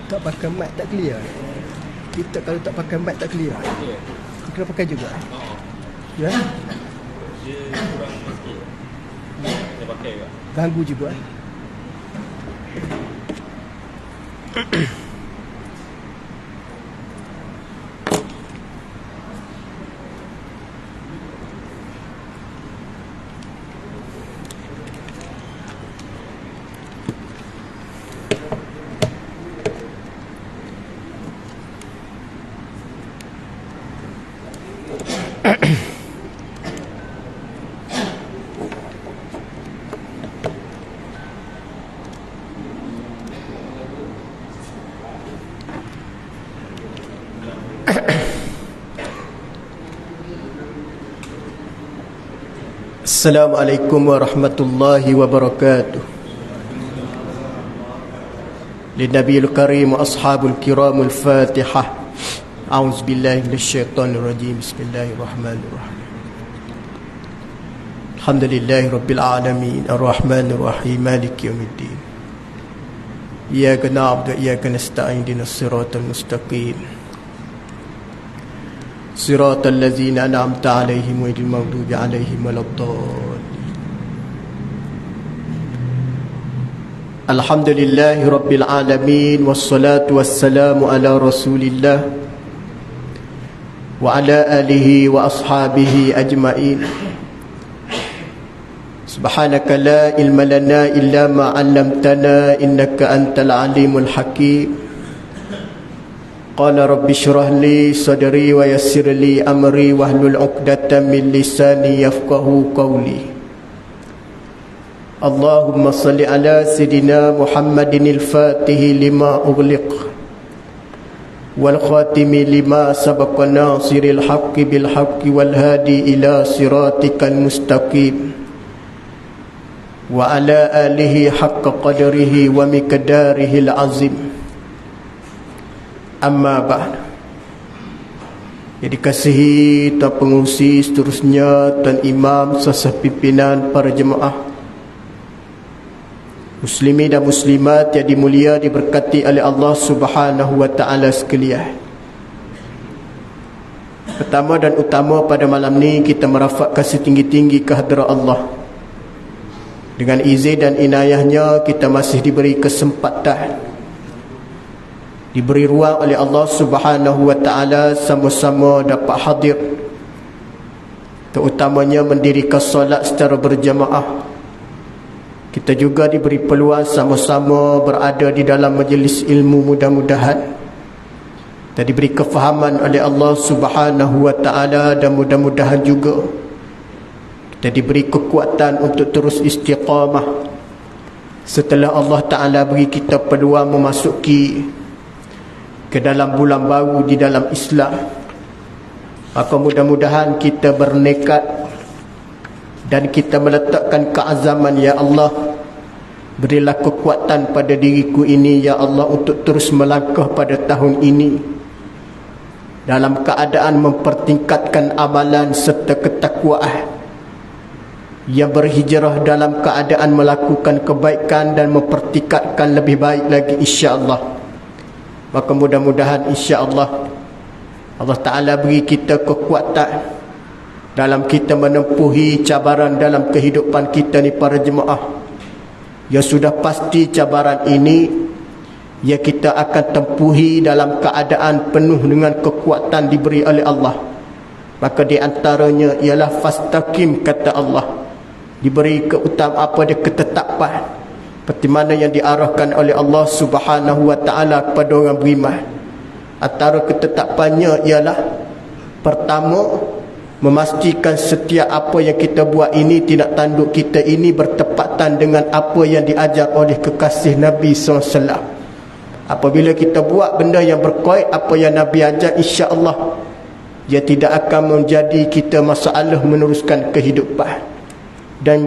Tak pakai mic tak clear. Kita kalau tak pakai mic tak clear. Kita kena pakai juga. Ya. Dia kurang sikit. Dia pakai juga. Ganggu juga. Assalamualaikum warahmatullahi wabarakatuh. Linabiyil karim wa ashabul kiramul fatihah. A'udzu billahi minasyaitonir rajim. Bismillahirrahmanirrahim. Alhamdulillahi rabbil alamin arrahmanir rahim maliki yaumiddin. Iyyaka na'budu wa iyyaka nasta'in ihdinas siratal mustaqim. صراط الذين أنعمت عليهم غير المغضوب عليهم ولا الضالين. الحمد لله رب العالمين والصلاة والسلام على رسول الله وعلى آله وأصحابه أجمعين. سبحانك لا علم لنا إلا ما علمتنا إنك أنت العليم الحكيم. قال رب اشرح لي صدري ويسر لي أمري واحلل عقدة من لساني يفقهوا قولي. اللهم صل على سيدنا محمد الفاتح لما أغلق والخاتم لما سبق ناصر الحق بالحق والهادي إلى صراطك المستقيم وعلى آله حق قدره ومقداره العظيم. Amma ba'd. Yang dikasihi Tuan Pengurusi, seterusnya Tuan Imam, sasah pimpinan para jemaah, muslimin dan muslimat yang dimulia diberkati oleh Allah Subhanahu wa taala sekalian. Pertama dan utama pada malam ni kita merafakkan setinggi-tinggi kehadrat Allah. Dengan izin dan inayahnya kita masih diberi kesempatan, diberi ruang oleh Allah Subhanahu wa taala sama-sama dapat hadir, terutamanya mendirikan solat secara berjamaah. Kita juga diberi peluang sama-sama berada di dalam majlis ilmu, mudah-mudahan dan diberi kefahaman oleh Allah Subhanahu wa taala, dan mudah-mudahan juga kita diberi kekuatan untuk terus istiqamah setelah Allah taala beri kita peluang memasuki ke dalam bulan baru di dalam Islam. Maka mudah-mudahan kita bernekat dan kita meletakkan keazaman, ya Allah, berilah kekuatan pada diriku ini, ya Allah, untuk terus melangkah pada tahun ini dalam keadaan mempertingkatkan amalan serta ketakwaan, yang berhijrah dalam keadaan melakukan kebaikan dan mempertingkatkan lebih baik lagi, insya-Allah. Maka mudah-mudahan insya-Allah Allah Ta'ala beri kita kekuatan dalam kita menempuhi cabaran dalam kehidupan kita ni para jemaah. Ya sudah pasti cabaran ini ya kita akan tempuhi dalam keadaan penuh dengan kekuatan diberi oleh Allah. Maka di antaranya ialah fastaqim, kata Allah, diberi keutamaan apa dia, ketetapan seperti mana yang diarahkan oleh Allah Subhanahu wa taala kepada orang beriman. Antara ketetapannya ialah pertama, memastikan setiap apa yang kita buat ini, tindak tanduk kita ini bertepatan dengan apa yang diajar oleh kekasih Nabi SAW. Apabila kita buat benda yang berkait apa yang Nabi ajar, insya-Allah ia tidak akan menjadi kita masalah meneruskan kehidupan. Dan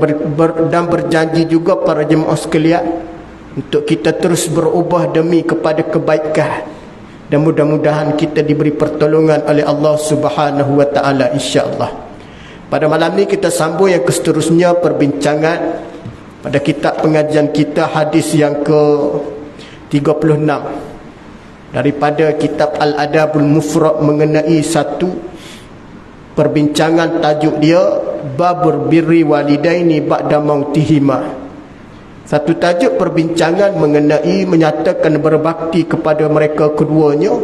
berjanji juga para jemaah sekalian untuk kita terus berubah demi kepada kebaikan, dan mudah-mudahan kita diberi pertolongan oleh Allah Subhanahu wa taala, insya-Allah. Pada malam ni kita sambung yang seterusnya perbincangan pada kitab pengajian kita, hadis yang ke 36. daripada kitab Al-Adabul Mufrad mengenai satu perbincangan, tajuk dia Babur birri walidaini ba'da mautihima. Satu tajuk perbincangan mengenai menyatakan berbakti kepada mereka keduanya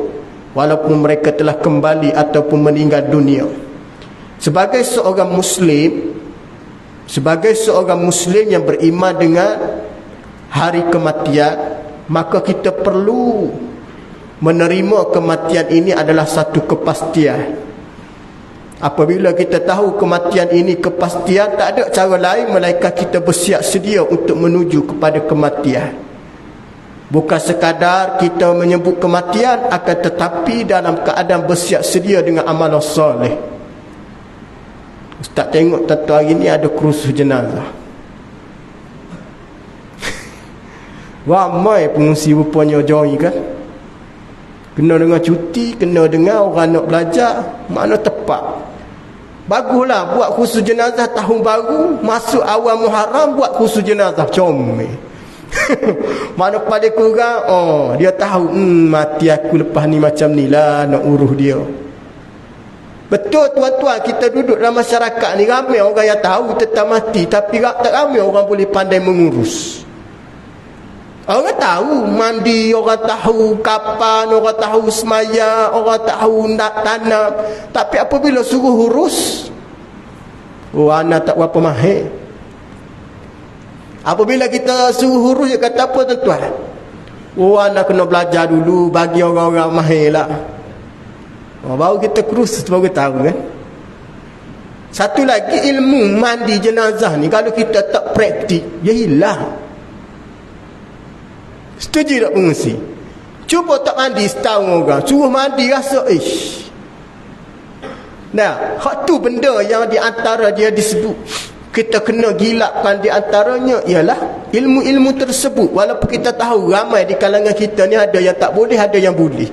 walaupun mereka telah kembali ataupun meninggal dunia. Sebagai seorang Muslim yang beriman dengan hari kematian, maka kita perlu menerima kematian ini adalah satu kepastian. Apabila kita tahu kematian ini kepastian, tak ada cara lain melainkan kita bersiap sedia untuk menuju kepada kematian. Bukan sekadar kita menyebut kematian, akan tetapi dalam keadaan bersiap sedia dengan amalan soleh. Ustaz tengok tentu hari ni ada kerusuh jenazah. Ramai pengungsi rupanya join kan. Kena dengan cuti, kena dengan orang nak belajar, mana tepat. Baguslah buat khusus jenazah tahun baru, masuk awal Muharram buat khusus jenazah, comel. Mana paling kurang, dia tahu mati aku lepas ni macam ni lah, nak urus dia. Betul tuan-tuan, kita duduk dalam masyarakat ni ramai orang yang tahu tentang mati, tapi tak ramai orang boleh pandai mengurus. Orang tahu mandi, orang tahu kapan, orang tahu semaya, orang tahu nak tanam, tapi apabila suruh urus, anak tak berapa mahir. Apabila kita suruh urus, dia kata apa tuan-tuan? Anak kena belajar dulu, bagi orang-orang mahir lah. Baru kita kurus, baru tahu kan. Satu lagi, ilmu mandi jenazah ni kalau kita tak praktik, dia hilang. Setuju tak pengungsi? Cuba tak mandi setahun orang, suruh mandi rasa Nah, hak tu benda yang di antara dia disebut kita kena gilapkan di antaranya ialah ilmu-ilmu tersebut. Walaupun kita tahu ramai di kalangan kita ni ada yang tak boleh, ada yang boleh.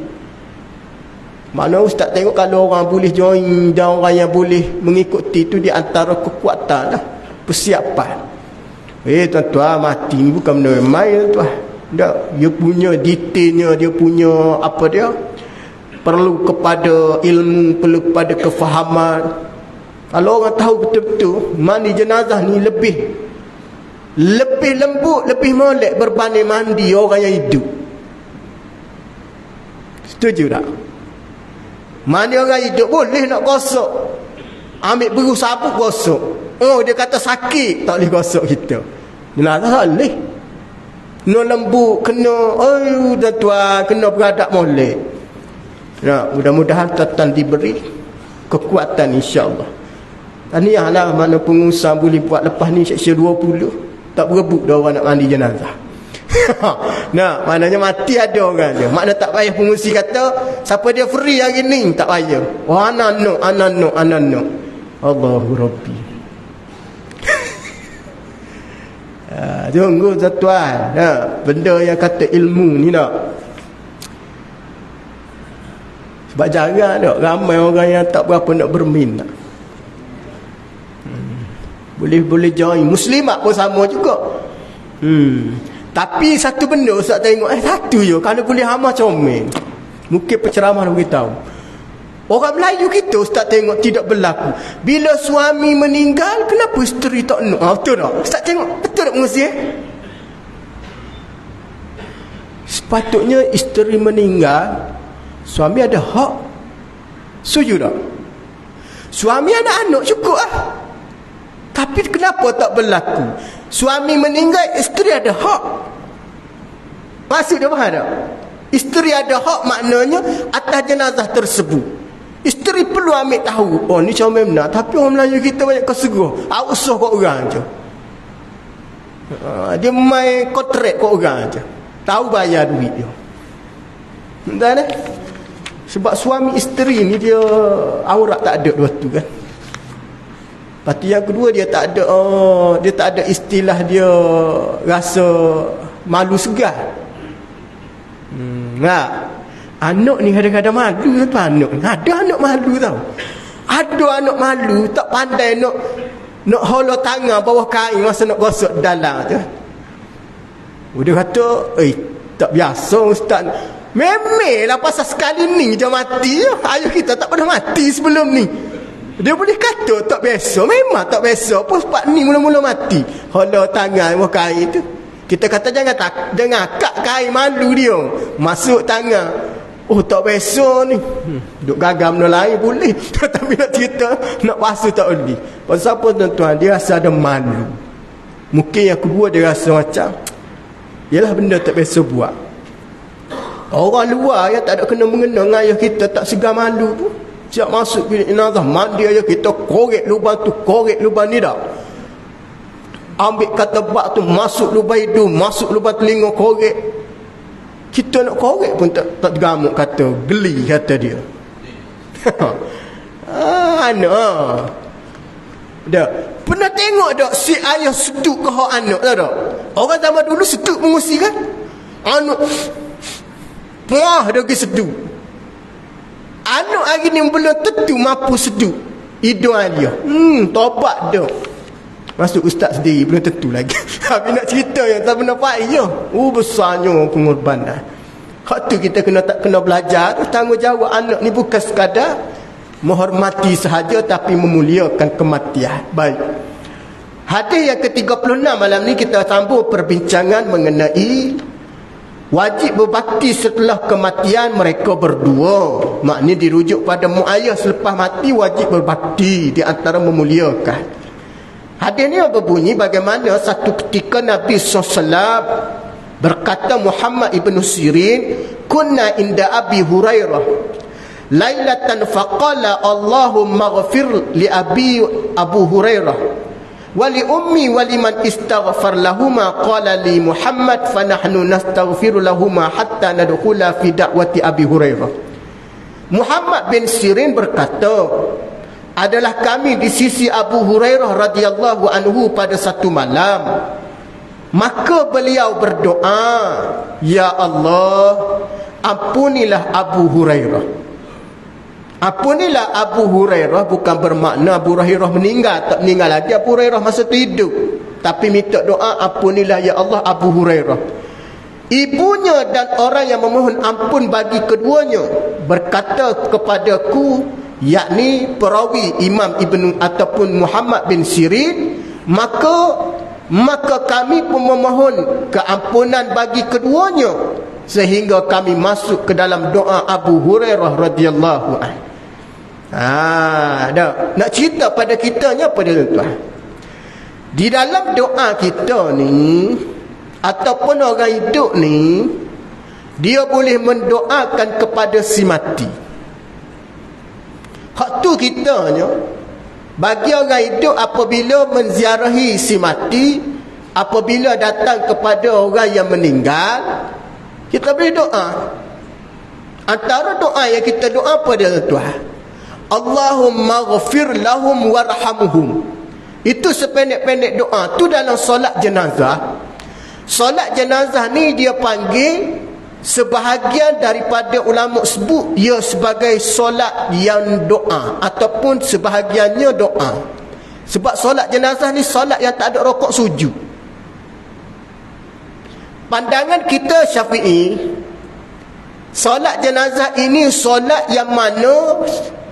Mana ustaz tengok kalau orang boleh join dan orang yang boleh mengikuti itu di antara kekuatan lah, persiapan. Tuan-tuan, mati ni bukan benda main tuan. Dia punya detailnya, dia punya apa dia, perlu kepada ilmu, perlu kepada kefahaman. Kalau orang tahu betul-betul mandi jenazah ni lebih lembut, lebih molek berbanding mandi orang yang hidup. Setuju tak? Mandi orang hidup boleh nak gosok, ambil beru sabuk gosok. Dia kata sakit, tak boleh gosok kita. Jenazah tak boleh. Kena lembut, kena tuan-tuan, kena beradab molek. Mudah-mudahan tuan-tuan diberi kekuatan insya-Allah. Tahniahlah mana pengusaha boleh buat lepas ni seksyen 20 tak berebut dah orang nak mandi jenazah. Maknanya mati ada orang je. Makna tak payah pengusi kata siapa dia free hari ni, tak payah. Anak Allahu Rabbi. Tunggu tuan-tuan, benda yang kata ilmu ni nak. Sebab jarang tak ramai orang yang tak berapa nak berminat. Boleh join. Muslimat pun sama juga. Tapi satu benda Ustaz tengok, satu je kalau boleh hama comel. Mungkin penceramah nak beritahu. Orang Melayu kita Ustaz tengok tidak berlaku. Bila suami meninggal, kenapa isteri tak nak? Betul tak? Ustaz tengok, betul tak mengusir? Sepatutnya isteri meninggal, suami ada hak. Setuju tak? Suami ada anak cukup lah. Tapi kenapa tak berlaku? Suami meninggal, isteri ada hak. Maksud dia faham tak? Isteri ada hak maknanya atas jenazah tersebut. Isteri perlu ambil tahu, ni comel benar, tapi orang Melayu kita banyak keseguh. Usah kat orang je. Dia main kontrak kat orang je. Tahu bayar duit dia. Entah dah. Sebab suami isteri ni dia aurat tak ada dua tu kan. Lepas tu yang kedua dia tak ada istilah dia rasa malu segar. Anak ni kadang-kadang malu tu anak. Ada anak malu tau. Ada anak malu tak pandai nak holo tangan bawah kain masa nak gosok dalam tu. Dia kata, tak biasa ustaz. Memelah pasal sekali ni je mati. Ayah kita tak pernah mati sebelum ni. Dia boleh kata tak biasa. Memang tak biasa. Apa sebab ni mula-mula mati. Hala tangan mau kain tu. Kita kata jangan akak kain, malu dia. Masuk tangan. Oh tak biasa ni. Duk gagam benda lain boleh. Tapi nak cerita, nak basuh tak boleh. Pasal apa tuan-tuan? Dia rasa ada malu. Mungkin yang kedua dia rasa macam, yalah benda tak biasa buat. Orang luar yang tak ada kena mengena dengan ayah kita tak segar malu pun. Siap masuk bilik jenazah, mandi ayah kita, korek lubang tu, korek lubang ni dah. Ambil kata bak tu, masuk lubang hidung, masuk lubang telinga, korek. Kita nak korek pun tak tergamuk kata, geli kata dia. Anak. Dah. Pernah tengok tak si ayah seduk ke hak anak tak? Orang zaman dulu seduk mengusi kan? Anak puah dia pergi seduk. Anak hari ni belum tentu mampu seduk hidung dia. Tobat dah. Masuk ustaz sendiri belum tentu lagi. Tapi nak cerita yang tak pernah pakai je. Besarnya pengorbanan. Hak tu kita tak kena belajar. Tanggungjawab anak ni bukan sekadar menghormati sahaja tapi memuliakan kematian. Baik. Hadis yang ke-36 malam ni kita sambung perbincangan mengenai wajib berbakti setelah kematian mereka berdua. Maknanya dirujuk pada muayah selepas mati wajib berbakti di antara memuliakan. Hadis ni berbunyi bagaimana satu ketika Nabi SAW berkata Muhammad ibn Sirin, kunna inda Abi Hurairah lailatan faqala Allahumma ghafir li Abu Hurairah wa li ummi wa liman istaghfar lahuma qala li Muhammad fa nahnu nastaghfiru lahuma hatta nadkhula fi da'wati Abi Hurairah. Muhammad bin Sirin berkata, adalah kami di sisi Abu Hurairah radhiyallahu anhu pada satu malam. Maka beliau berdoa, ya Allah, ampunilah Abu Hurairah. Ampunilah Abu Hurairah bukan bermakna Abu Hurairah meninggal, tak meninggal lagi Abu Hurairah masa tu hidup. Tapi minta doa, ampunilah ya Allah Abu Hurairah. Ibunya dan orang yang memohon ampun bagi keduanya berkata kepadaku, yakni perawi Imam Ibn ataupun Muhammad bin Sirin, maka kami pun memohon keampunan bagi keduanya sehingga kami masuk ke dalam doa Abu Hurairah radhiyallahu anhu. Dah nak cerita pada kitanya apa dia tuan? Di dalam doa kita ni ataupun orang hidup ni, dia boleh mendoakan kepada si mati. Hak tu kitanya bagi orang hidup apabila menziarahi si mati, apabila datang kepada orang yang meninggal, kita boleh doa. Antara doa yang kita doa pada Tuhan, Allahumma ghafir lahum warhamhum. Itu sependek-pendek doa tu dalam solat jenazah. Solat jenazah ni dia panggil, sebahagian daripada ulama sebut ia sebagai solat yang doa ataupun sebahagiannya doa. Sebab solat jenazah ni solat yang tak ada rokok sujud. Pandangan kita Syafi'i, solat jenazah ini solat yang mana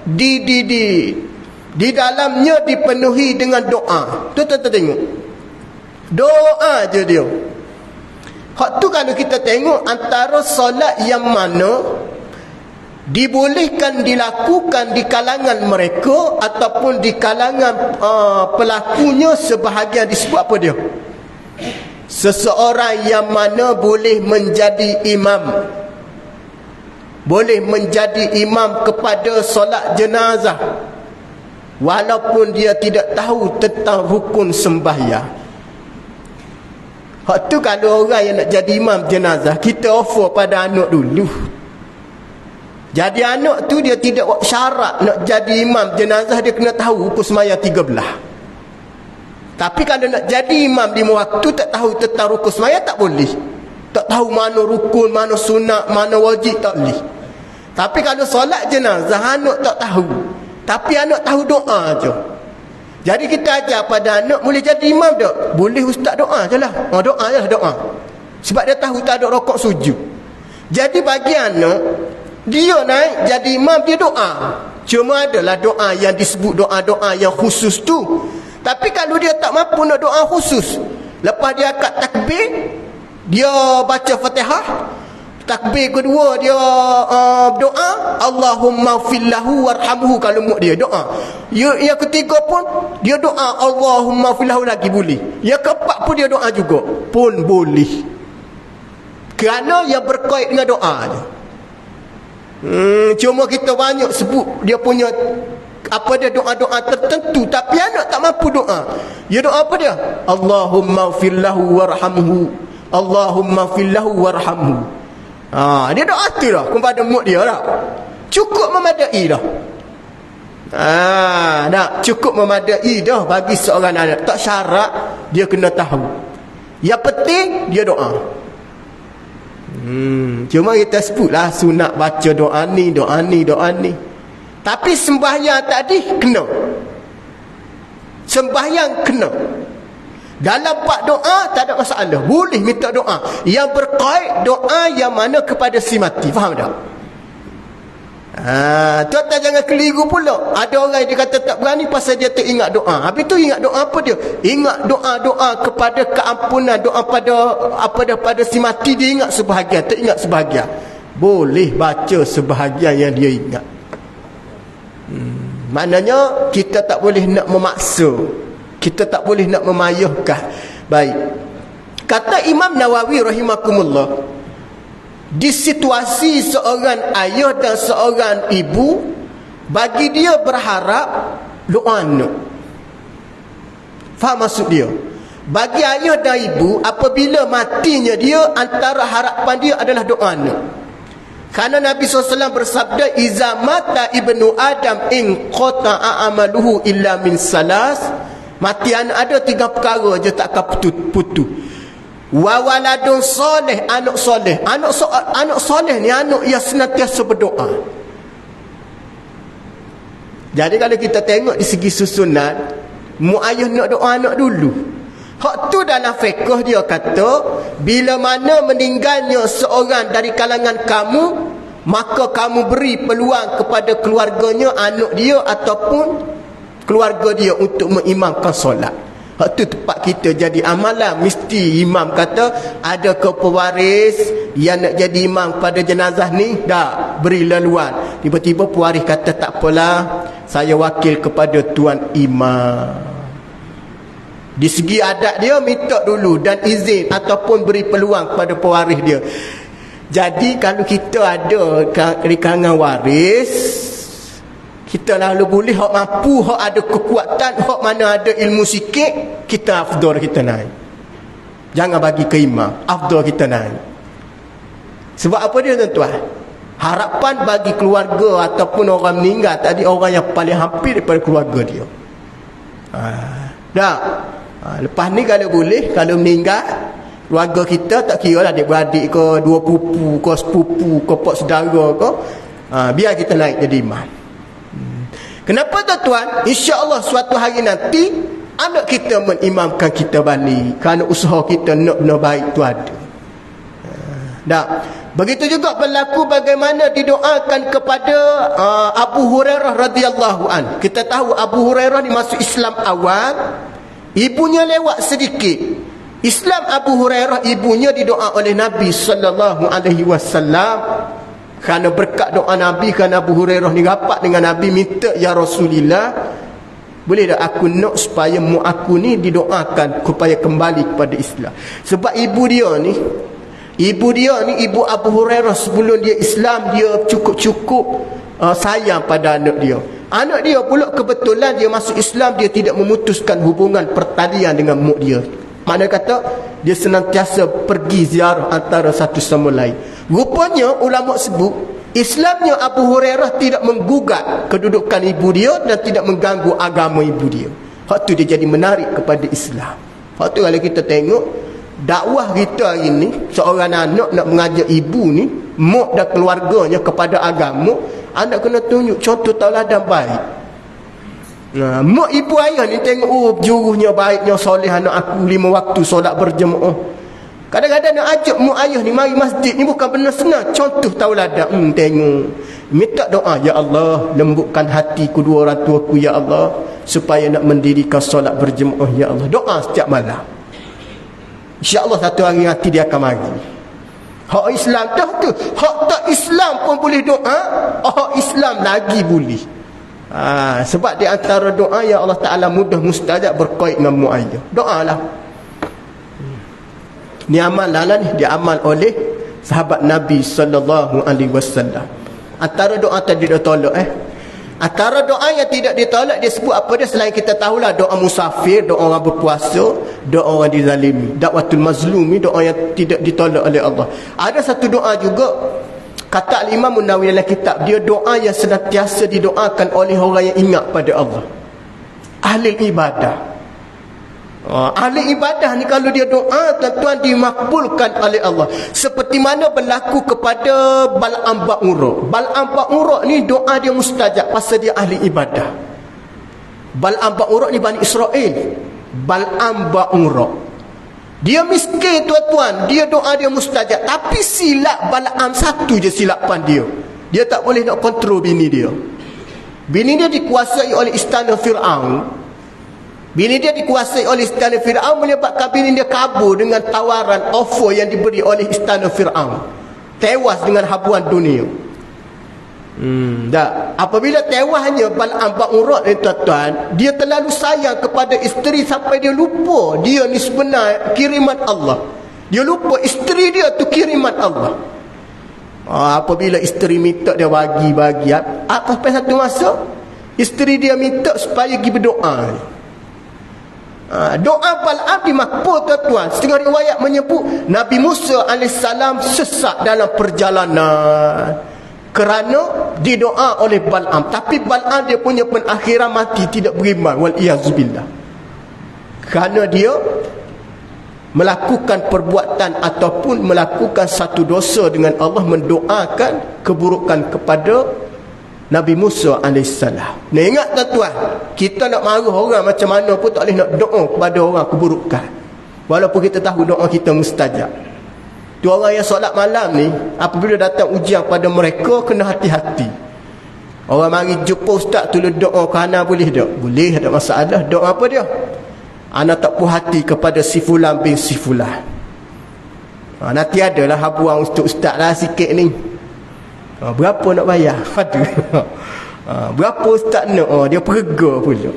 di dalamnya dipenuhi dengan doa. Tu tengok. Doa je dia. Hak tu kalau kita tengok antara solat yang mana dibolehkan dilakukan di kalangan mereka ataupun di kalangan pelakunya, sebahagian disebut apa dia? Seseorang yang mana boleh menjadi imam, boleh menjadi imam kepada solat jenazah walaupun dia tidak tahu tentang rukun sembahyang. Hak tu kalau orang yang nak jadi imam jenazah, kita offer pada anak dulu. Jadi anak tu dia tidak syarat nak jadi imam jenazah, dia kena tahu rukun sembahyang 13. Tapi kalau nak jadi imam di waktu tak tahu tentang rukun sembahyang, tak boleh. Tak tahu mana rukun, mana sunat, mana wajib, tak boleh. Tapi kalau solat jenazah anak tak tahu, tapi anak tahu doa je. Jadi kita ajar pada anak, boleh jadi imam tak? Boleh ustaz, doa je lah. Doa je lah doa. Sebab dia tahu tak ada rokok sujud. Jadi bagi anak, dia naik jadi imam, dia doa. Cuma adalah doa yang disebut doa-doa yang khusus tu. Tapi kalau dia tak mampu nak doa khusus, lepas dia akad takbir, dia baca Fatihah, takbir kedua dia doa, Allahumma fillahu warhamhu, kalau mak dia doa. Yang ketiga pun dia doa Allahumma fillahu lagi boleh. Yang keempat pun dia doa juga pun boleh. Kerana yang berkait dengan doa je. Cuma kita banyak sebut dia punya apa dia doa-doa tertentu, tapi anak tak mampu doa. Dia doa apa dia? Allahumma fillahu warhamhu, Allahumma fillahu warhamhu. Dia doa tu dah kepada mak dia dah. Cukup memadai dah. Dah cukup memadai dah bagi seorang anak. Tak syarat dia kena tahu. Yang penting dia doa. Cuma kita sebutlah sunat baca doa ni, doa ni, doa ni. Tapi sembahyang tadi kena. Sembahyang kena. Dalam bab doa tak ada masalah. Boleh minta doa. Yang berkait doa yang mana kepada si mati. Faham tak? Tuan-tuan jangan keliru pula. Ada orang dia kata tak berani pasal dia tak ingat doa. Habis tu ingat doa apa dia? Ingat doa-doa kepada keampunan, doa pada si mati, dia ingat sebahagian, tak ingat sebahagian. Boleh baca sebahagian yang dia ingat. Maknanya kita tak boleh nak memaksa. Kita tak boleh nak memayahkan. Baik. Kata Imam Nawawi rahimakumullah, di situasi seorang ayah dan seorang ibu, bagi dia berharap doa anak. Faham maksud dia? Bagi ayah dan ibu, apabila matinya dia, antara harapan dia adalah doa anak. Kerana Nabi SAW bersabda, iza mata ibnu Adam in qata'a amaluhu illa min salas. Mati anak ada 3 perkara je tak akan putus. Wa waladun soleh, anak soleh. Anak soleh ni anak yang senantiasa berdoa. Jadi kalau kita tengok di segi susunan, mak ayah nak doa anak dulu. Hak tu dalam fiqh dia kata, bila mana meninggalnya seorang dari kalangan kamu, maka kamu beri peluang kepada keluarganya, anak dia ataupun keluarga dia untuk mengimamkan solat. Hak tu tempat kita jadi amalan. Mesti imam kata, ada ke pewaris yang nak jadi imam pada jenazah ni? Dah, beri laluan. Tiba-tiba pewaris kata, tak apalah, saya wakil kepada tuan imam. Di segi adat dia minta dulu dan izin ataupun beri peluang kepada pewaris dia. Jadi kalau kita ada di kalangan waris, kita lalu boleh hak mampu, hak ada kekuatan, hak mana ada ilmu sikit, kita afdal kita naik. Jangan bagi ke imam, afdal kita naik. Sebab apa dia tuan-tuan? Harapan bagi keluarga ataupun orang meninggal tadi, orang yang paling hampir daripada keluarga dia. Lepas ni kalau boleh, kalau meninggal keluarga kita, tak kira lah adik-beradik ke, 2 pupu ke, sepupu ke, pak saudara ke, biar kita naik jadi imam. Kenapa tuan-tuan? InsyaAllah suatu hari nanti anak kita mengimamkan kita balik, kerana usaha kita nak benar baik tu ada. Begitu juga berlaku bagaimana didoakan kepada Abu Hurairah radhiyallahu an. Kita tahu Abu Hurairah ni masuk Islam awal, ibunya lewat sedikit. Islam Abu Hurairah, ibunya didoa oleh Nabi sallallahu alaihi wasallam. Kerana berkat doa Nabi, kerana Abu Hurairah ni rapat dengan Nabi, minta, ya Rasulullah, boleh tak aku nak supaya mak aku ni didoakan supaya kembali kepada Islam. Sebab ibu dia ni, ibu Abu Hurairah, sebelum dia Islam, dia cukup-cukup sayang pada anak dia. Anak dia pula kebetulan dia masuk Islam, dia tidak memutuskan hubungan pertalian dengan mak dia. Makna kata dia senantiasa pergi ziarah antara satu sama lain. Rupanya ulama sebut, Islamnya Abu Hurairah tidak menggugat kedudukan ibu dia dan tidak mengganggu agama ibu dia. Hak tu dia jadi menarik kepada Islam. Hak tu kalau kita tengok dakwah kita hari ni, seorang anak nak mengajak ibu ni, mak dan keluarganya kepada agama, anak kena tunjuk contoh tauladan baik. Mak ibu ayah ni tengok, juruhnya baiknya soleh anak aku, 5 waktu solat berjemaah. Kadang-kadang nak ajak mak ayah ni mari masjid ni bukan benda senang. Contoh tauladan. Tengok. Minta doa, ya Allah, lembutkan hati kedua orang tuaku, ya Allah, supaya nak mendirikan solat berjemaah, ya Allah. Doa setiap malam. InsyaAllah satu hari nanti dia akan mari. Hak Islam dah tu. Hak tak Islam pun boleh doa. Hak Islam lagi boleh. Sebab di antara doa yang Allah Ta'ala mudah mustajab berkait dengan mak ayah. Doalah. Ni amal lah ni, dia amal oleh sahabat Nabi sallallahu alaihi wasallam. Antara doa tadi dia tolak Antara doa yang tidak ditolak dia sebut apa dia, selain kita tahulah doa musafir, doa orang berpuasa, doa orang dizalimi, dakwatul mazlumi, doa yang tidak ditolak oleh Allah. Ada satu doa juga kata Imam Nawawi dalam kitab dia, doa yang senantiasa didoakan oleh orang yang ingat pada Allah, ahli ibadah. Ahli ibadah ni kalau dia doa, tuan-tuan, dimakbulkan oleh Allah. Seperti mana berlaku kepada Bal'am Ba'ura. Bal'am Ba'ura ni doa dia mustajab pasal dia ahli ibadah. Bal'am Ba'ura ni Bani Israel. Bal'am Ba'ura, dia miskin, tuan-tuan, dia doa dia mustajab. Tapi silap Bal'am satu je silapan dia. Dia tak boleh nak kontrol bini dia. Bini dia dikuasai oleh istana Fir'aun. Bini dia dikuasai oleh istana Fir'aun, menyebabkan bini dia kabur dengan tawaran offer yang diberi oleh istana Fir'aun. Tewas dengan habuan dunia. Apabila tewasnya Bal'am Ba'ura ni, tuan-tuan, dia terlalu sayang kepada isteri sampai dia lupa dia ni sebenar kiriman Allah. Dia lupa isteri dia tu kiriman Allah. Apabila isteri minta dia bagi apa sampai satu masa isteri dia minta supaya pergi berdoa. Doa Bal'am dimakbul, tuan-tuan. Setengah riwayat menyebut Nabi Musa AS sesak dalam perjalanan kerana didoa oleh Bal'am. Tapi Bal'am dia punya penakhiran mati tidak beriman, wal-iyazubillah, kerana dia melakukan perbuatan ataupun melakukan satu dosa dengan Allah, mendoakan keburukan kepada Nabi Musa AS. Nah, ingat tuan-tuan, kita nak marah orang macam mana pun tak boleh nak doa kepada orang keburukan, walaupun kita tahu doa kita mustajab. Tu orang yang solat malam ni, apabila datang ujian pada mereka, kena hati-hati. Orang mari jumpa ustaz tulis doa kerana boleh tak? Boleh, tak masalah. Doa apa dia? Ana tak puas hati kepada si fulan bin si fulan. Nanti adalah habuan ustaz lah sikit ni. Berapa nak bayar? Aduh. Berapa ustaz nak? Dia perga pula.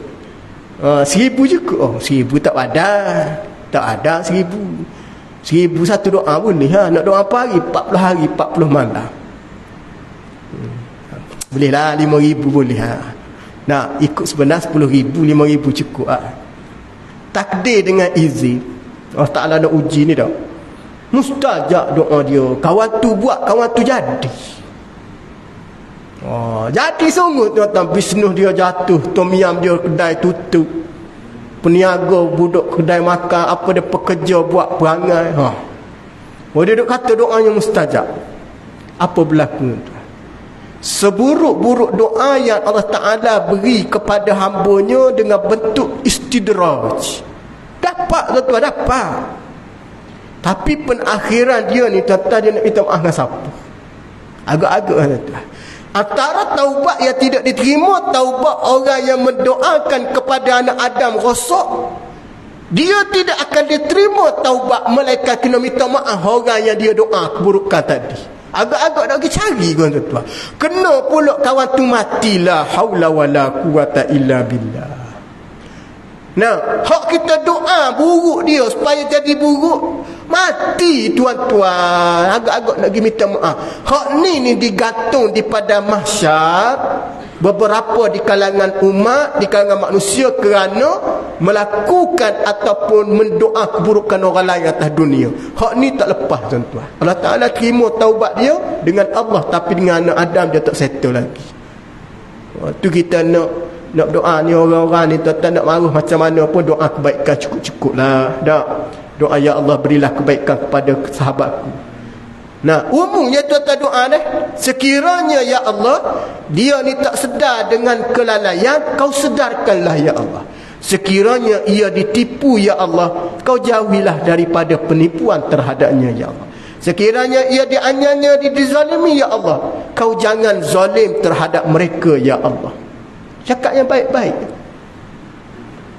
1,000 juga. 1,000 tak ada. Tak ada 1,000. 1,000 satu doa boleh. Nak doa apa hari? 40 hari, 40 malam. Boleh lah 5,000 boleh. Nak ikut sebenar 10,000, 5,000 cukup. Takdir dengan izin. Allah Ta'ala nak uji ni dah. Mustajab doa dia. Kawan tu buat, kawan tu jadi. Jadi sungguh, tuan-tuan, bisnes dia jatuh, tom yam dia kedai tutup, peniaga budak kedai makan, apa dia pekerja buat perangai. Dia duk kata doanya mustajab. Apa berlaku, tuan? Seburuk-buruk doa yang Allah Ta'ala beri kepada hambanya dengan bentuk istidraj, dapat, tuan-tuan, dapat. Tapi penakhiran dia ni, tuan-tuan, dia nak minta maaf dengan siapa? Agak-agak, tuan-tuan. Antara taubat yang tidak diterima, taubat orang yang mendoakan kepada anak Adam rosak. Dia tidak akan diterima taubat, melainkan kena minta maaf orang yang dia doa keburukan tadi. Agak-agak nak pergi cari, tuan-tuan. Kena pula kawan tu mati, la haula wala quwata illa billah. Nah, hak kita doa buruk dia supaya jadi buruk, mati, tuan-tuan. Agak-agak nak pergi minta maaf. Hak ni digantung di pada mahsyar. Beberapa di kalangan umat, di kalangan manusia, kerana melakukan ataupun mendoa keburukan orang lain atas dunia. Hak ni tak lepas, tuan-tuan. Allah Ta'ala terima taubat dia dengan Allah, tapi dengan anak Adam dia tak settle lagi. Waktu kita nak doa ni, orang-orang ni, tuan-tuan, nak marah macam mana pun, doa kebaikan cukup-cukup lah. Tak, doa, ya Allah berilah kebaikan kepada sahabatku. Nah, umumnya tuan-tuan doa ni, sekiranya ya Allah dia ni tak sedar dengan kelalaian, kau sedarkanlah ya Allah. Sekiranya ia ditipu, ya Allah, kau jauhilah daripada penipuan terhadapnya, ya Allah. Sekiranya ia dianiaya, dizalimi, ya Allah, kau jangan zalim terhadap mereka, ya Allah. Cakap yang baik-baik.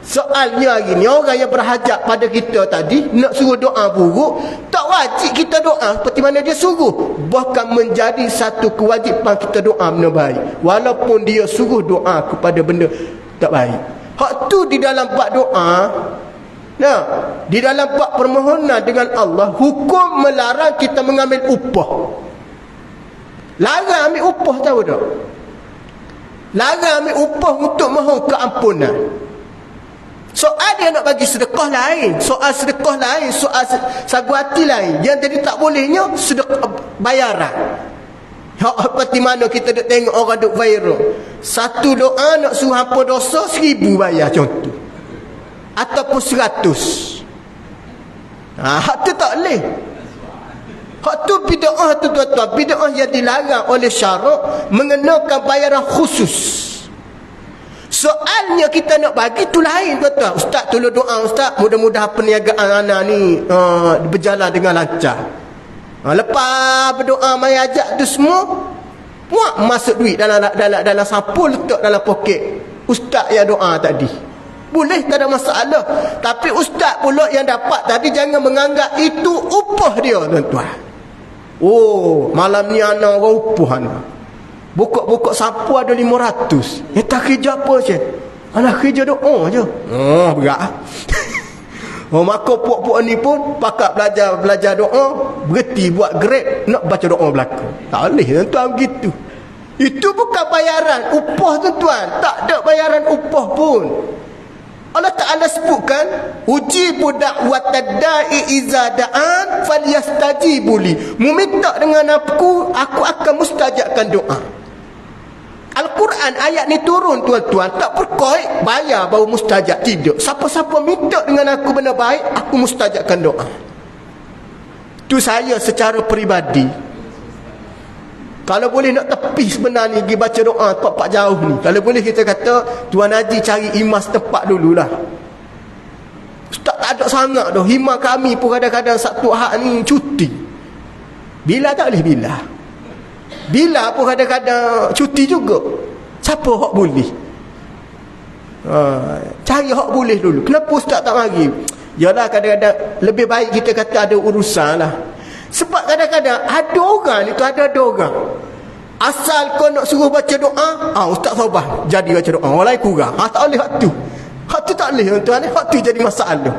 Soalnya hari ni orang yang berhajat pada kita tadi nak suruh doa buruk, tak wajib kita doa seperti mana dia suruh. Bahkan menjadi satu kewajipan kita doa benda baik, walaupun dia suruh doa kepada benda tak baik. Hak tu di dalam bab doa. Nah, di dalam bab permohonan dengan Allah, hukum melarang kita mengambil upah. Larang ambil upah, tahu tak? Larang ambil upah untuk mohon keampunan. Soal dia nak bagi sedekah lain, soal sedekah lain, soal sagu hati lain. Yang jadi tak bolehnya sedekah bayaran. Seperti mana kita duk tengok orang duk viral, satu doa nak suruh ampun dosa 1,000 bayar contoh, ataupun 100. Hak tu tak boleh. Hak tu bid'ah tu tuan-tuan, bid'ah yang dilarang oleh syarak, mengenakan bayaran khusus. Soalnya kita nak bagi tu lain, tuan-tuan. Ustaz tolong doa, Ustaz, mudah-mudahan perniagaan anak ni berjalan dengan lancar. Lepas berdoa mai ajak tu semua, puak masuk duit dalam sampul, letak dalam poket ustaz yang doa tadi. Boleh, tak ada masalah. Tapi ustaz pula yang dapat tadi jangan menganggap itu upah dia, tuan-tuan. Oh, malam ni anak orang upah anak. Buka-buka sapu ada 500. Tak kerja apa je? Anak kerja doa je. Berat. Maka puak-puak ni pun pakat belajar doa, berhenti buat grade nak baca doa belakang. Tak boleh, tuan-tuan, begitu. Itu bukan bayaran upah, tuan-tuan. Tak ada bayaran upah pun. Allah Ta'ala sebutkan, ujibu da'watad da'i iza da'an falyastajibu li. Mu minta dengan aku akan mustajabkan doa. Al-Quran ayat ni turun, tuan-tuan, tak perkoi bayar baru mustajab, tidak. Siapa-siapa minta dengan aku benda baik, aku mustajabkan doa. Tu saya secara peribadi. Kalau boleh nak tepi sebenarnya pergi baca doa tempat jauh ni. Kalau boleh kita kata Tuan Haji cari imas tempat dululah. Ustaz tak ada sangat dah. Himah kami pun kadang-kadang Sabtu Ahad ni cuti. Bila tak boleh bila. Bila pun kadang-kadang cuti juga. Siapa hak boleh? Cari hak boleh dulu. Kenapa Ustaz tak mari? Yalah, kadang-kadang lebih baik kita kata ada urusan lah. Sebab kadang-kadang ada orang ni tu, ada orang asal kau nak suruh baca doa, Ustaz sabar jadi baca doa, orang lain kurang. Tak boleh hak tu. Hak tu tak boleh, tuan-tuan. Hak tu jadi masalah.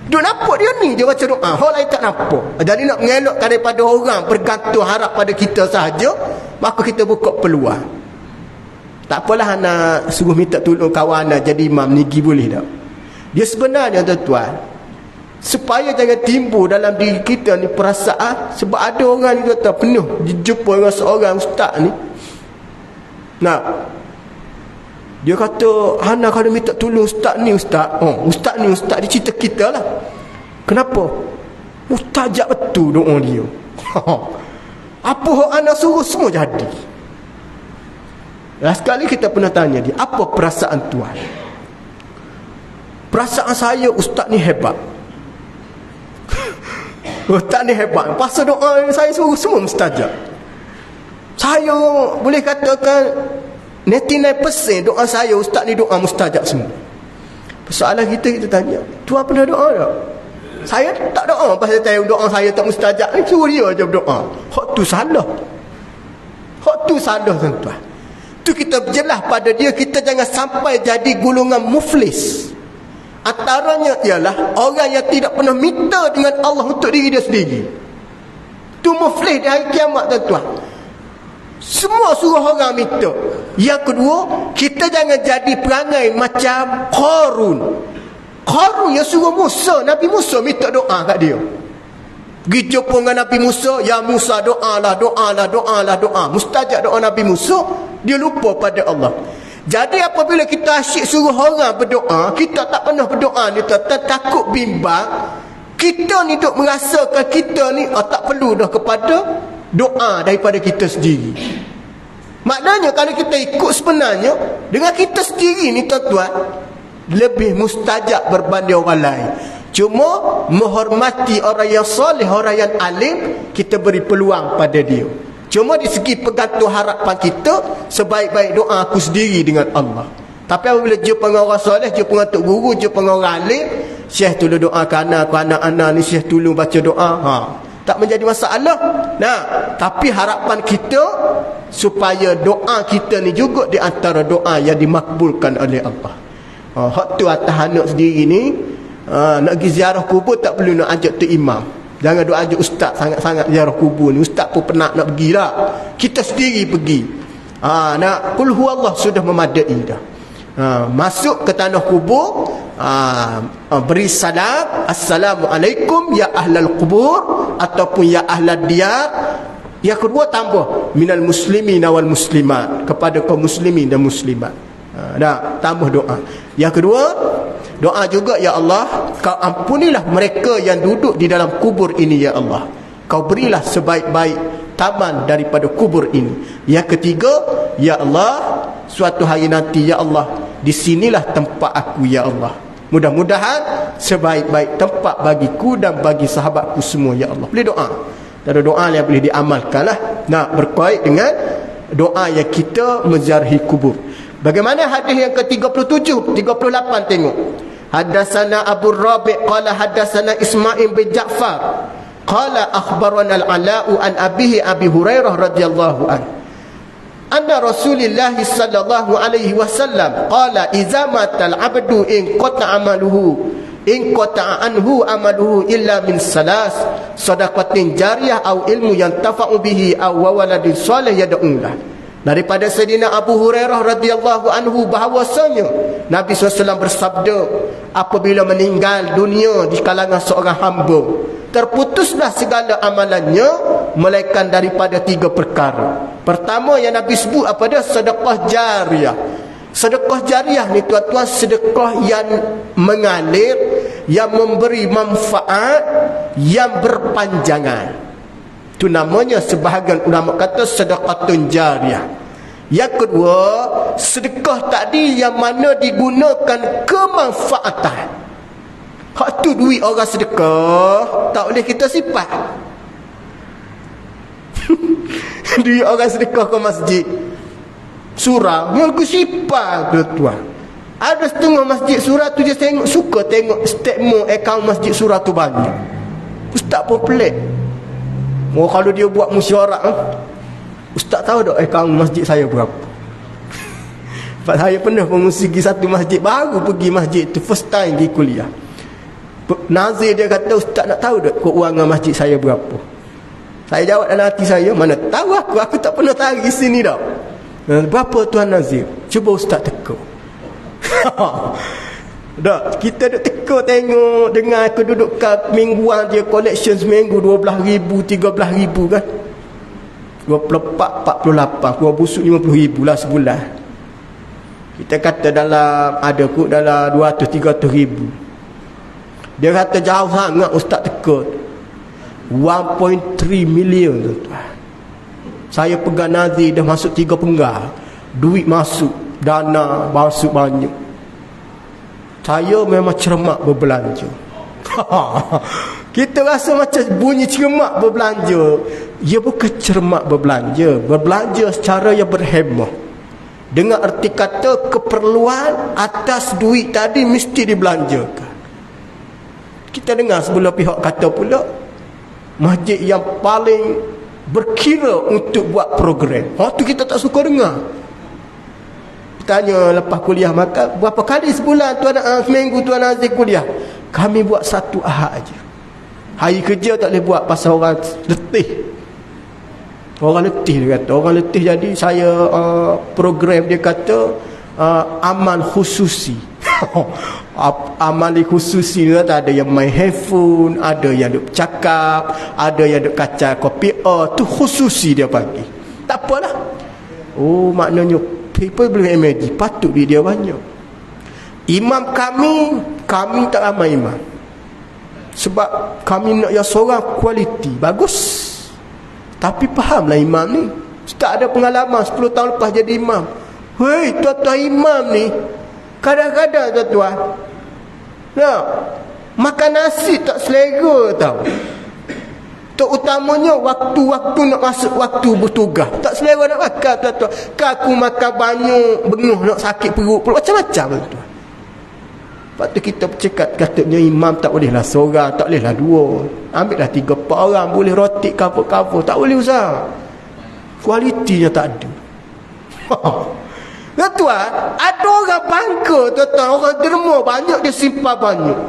Dia nampak dia ni je baca doa, orang lain tak nampak. Jadi nak mengelakkan daripada orang bergantung harap pada kita sahaja, maka kita buka peluang. Tak apalah nak suruh minta tolong kawan nak jadi imam nigi, boleh tak? Dia sebenarnya, tuan-tuan, supaya jangan timbul dalam diri kita ni perasaan, sebab ada orang ni kata penuh dijumpa dengan seorang ustaz ni. Nah, dia kata, Hana kalau minta tolong ustaz ni, ustaz. Ustaz ni, ustaz dia cerita kita lah. Kenapa? Mustajab betul doa dia. Apa yang Hana suruh semua jadi. Last sekali kita pernah tanya dia, apa perasaan tuan? Perasaan saya, ustaz ni hebat. Ustaz ni hebat. Pasal doa saya suruh semua mustajab. Saya boleh katakan 99% doa saya, ustaz ni doa mustajab semua. Persoalan kita tanya, tuan pernah doa tak? Saya tak doa. Pasal doa saya tak mustajab ni, suruh dia je berdoa. Hak tu salah. Hak tu salah, tuan-tuan. Tu kita berjelas pada dia, kita jangan sampai jadi golongan muflis. Antaranya ialah orang yang tidak pernah minta dengan Allah untuk diri dia sendiri. Tu muflis di hari kiamat, tuan-tuan. Semua suruh orang minta. Yang kedua, kita jangan jadi perangai macam Qarun. Qarun yang suruh Musa, Nabi Musa minta doa kat dia. Pergi jumpa dengan Nabi Musa, ya Musa doalah, doalah, doalah, doa. Mustajab doa Nabi Musa, dia lupa pada Allah. Jadi apabila kita asyik suruh orang berdoa, kita tak pernah berdoa ni, takut bimbang. Kita ni duk merasakan kita ni tak perlu dah kepada doa daripada kita sendiri. Maknanya kalau kita ikut sebenarnya dengan kita sendiri ni, tuan-tuan, lebih mustajab berbanding orang lain. Cuma menghormati orang yang soleh, orang yang alim, kita beri peluang pada dia. Cuma di segi bergantung harapan kita, sebaik-baik doa aku sendiri dengan Allah. Tapi apabila jumpa dengan orang soleh, jumpa dengan tok guru, jumpa dengan orang alim, syekh tolong doakan aku, anak-anak ni syekh tolong baca doa, tak menjadi masalah. Nah, tapi harapan kita supaya doa kita ni juga di antara doa yang dimakbulkan oleh Allah. Hak tu atas anak sendiri ni, nak pergi ziarah kubur tak perlu nak ajak tu imam. Jangan duk ajak ustaz sangat-sangat ziarah kubur ni. Ustaz pun penat nak pergi dah. Kita sendiri pergi. Nak qul huwallah sudah memadai dah. Masuk ke tanah kubur, beri salam, assalamualaikum ya ahlal kubur ataupun ya ahlal diyar. Yang kedua tambah minal muslimin wal muslimat, kepada kaum muslimin dan muslimat. Tambah doa. Yang kedua, doa juga, ya Allah, kau ampunilah mereka yang duduk di dalam kubur ini, ya Allah. Kau berilah sebaik-baik taman daripada kubur ini. Yang ketiga, ya Allah, suatu hari nanti, ya Allah, di sinilah tempat aku, ya Allah. Mudah-mudahan sebaik-baik tempat bagiku dan bagi sahabatku semua, ya Allah. Boleh doa. Ada doa yang boleh diamalkan lah. Nak berkait dengan doa yang kita menziarahi kubur. Bagaimana hadis yang ke-37, 38 tengok. Haddatsana Abu Rabi' qala haddatsana Ismail bin Ja'far qala akhbarana al-Ala'u an abihi Abi Hurairah radhiyallahu an. Anna Rasulullah sallallahu alaihi wasallam qala idza matal 'abdu in qata anhu amaluhu illa min salas sadaqatin jariyah aw ilmu yantafa'u bihi aw waladin salih yad'ulah. Daripada Sayyidina Abu Hurairah radhiyallahu anhu bahawasanya Nabi SAW bersabda, apabila meninggal dunia di kalangan seorang hamba, terputuslah segala amalannya melainkan daripada 3 perkara. Pertama yang Nabi sebut apa dia? Sedekah jariyah. Sedekah jariyah ni tuan-tuan, sedekah yang mengalir, yang memberi manfaat, yang berpanjangan. Itu namanya, sebahagian ulama kata sedekatun jariyah. Yang kedua, sedekah tadi yang mana digunakan kemanfaatan. Hak tu duit orang sedekah tak boleh kita simpan. Duit orang sedekah ke masjid, surau, aku simpan, tuan-tuan. Ada setengah masjid surau tu dia suka tengok statement akaun masjid surau tu banyak. Ustaz pun pelik. Kalau dia buat mesyuarat, ustaz tahu tak akaun masjid saya berapa? Sebab saya pernah mengungsi pergi satu masjid, baru pergi masjid tu first time pergi kuliah. Nazir dia kata, ustaz nak tahu tak keuangan masjid saya berapa? Saya jawab dalam hati saya, mana tahu aku tak pernah tarik sini dah. Berapa Tuan Nazir? Cuba ustaz teka. Dah, kita duk teka tengok dengan kedudukan mingguan dia, collection seminggu 12,000, 13,000 kan. 24, 48, kurang busuk 50,000 lah sebulan. Kita kata dalam, ada kot dalam 200, 300,000. Dia kata jauh sangat ustaz teka. 1.3 million tuan-tuan. Saya pegang Nazir dah masuk 3 penggal. Duit masuk, dana masuk banyak. Saya memang cermat berbelanja. Kita rasa macam bunyi cermat berbelanja. Ia bukan cermat berbelanja, berbelanja secara yang berhemah. Dengan erti kata keperluan atas duit tadi mesti dibelanjakan. Kita dengar sebelah pihak kata pula, masjid yang paling berkira untuk buat program. Tu kita tak suka dengar. Tanya lepas kuliah, maka berapa kali sebulan seminggu Tuan Aziz kuliah? Kami buat 1 Ahad aja. Hari kerja tak boleh buat pasal orang letih. Orang letih dia kata. Orang letih, jadi saya program dia kata amal khususi. Amal khususi ni ada yang main handphone, ada yang duk cakap, ada yang duk kacau kopi. Tu khususi dia bagi. Tak apalah. Maknanya people boleh imagine, patut dia banyak. Imam kami tak ramai imam. Sebab kami nak yang seorang kualiti bagus. Tapi fahamlah imam ni, tak ada pengalaman 10 tahun lepas jadi imam. Hei, tuan-tuan imam ni Kadang-kadang tuan-tuan, nah, makan nasi tak selera tau. Terutamanya waktu-waktu nak masuk waktu bertugas, tak selera nak makan tuan-tuan. Aku makan banyak, benguh nak sakit perut, macam-macam tuan-tuan. Lepas tu kita bercakap, katanya imam tak bolehlah seorang, tak bolehlah dua, ambillah 3-4 orang, boleh rotik cover-cover, tak boleh usah. Kualitinya tak ada. Tuan-tuan, ada orang bangga tuan-tuan, orang derma banyak, dia simpan banyak.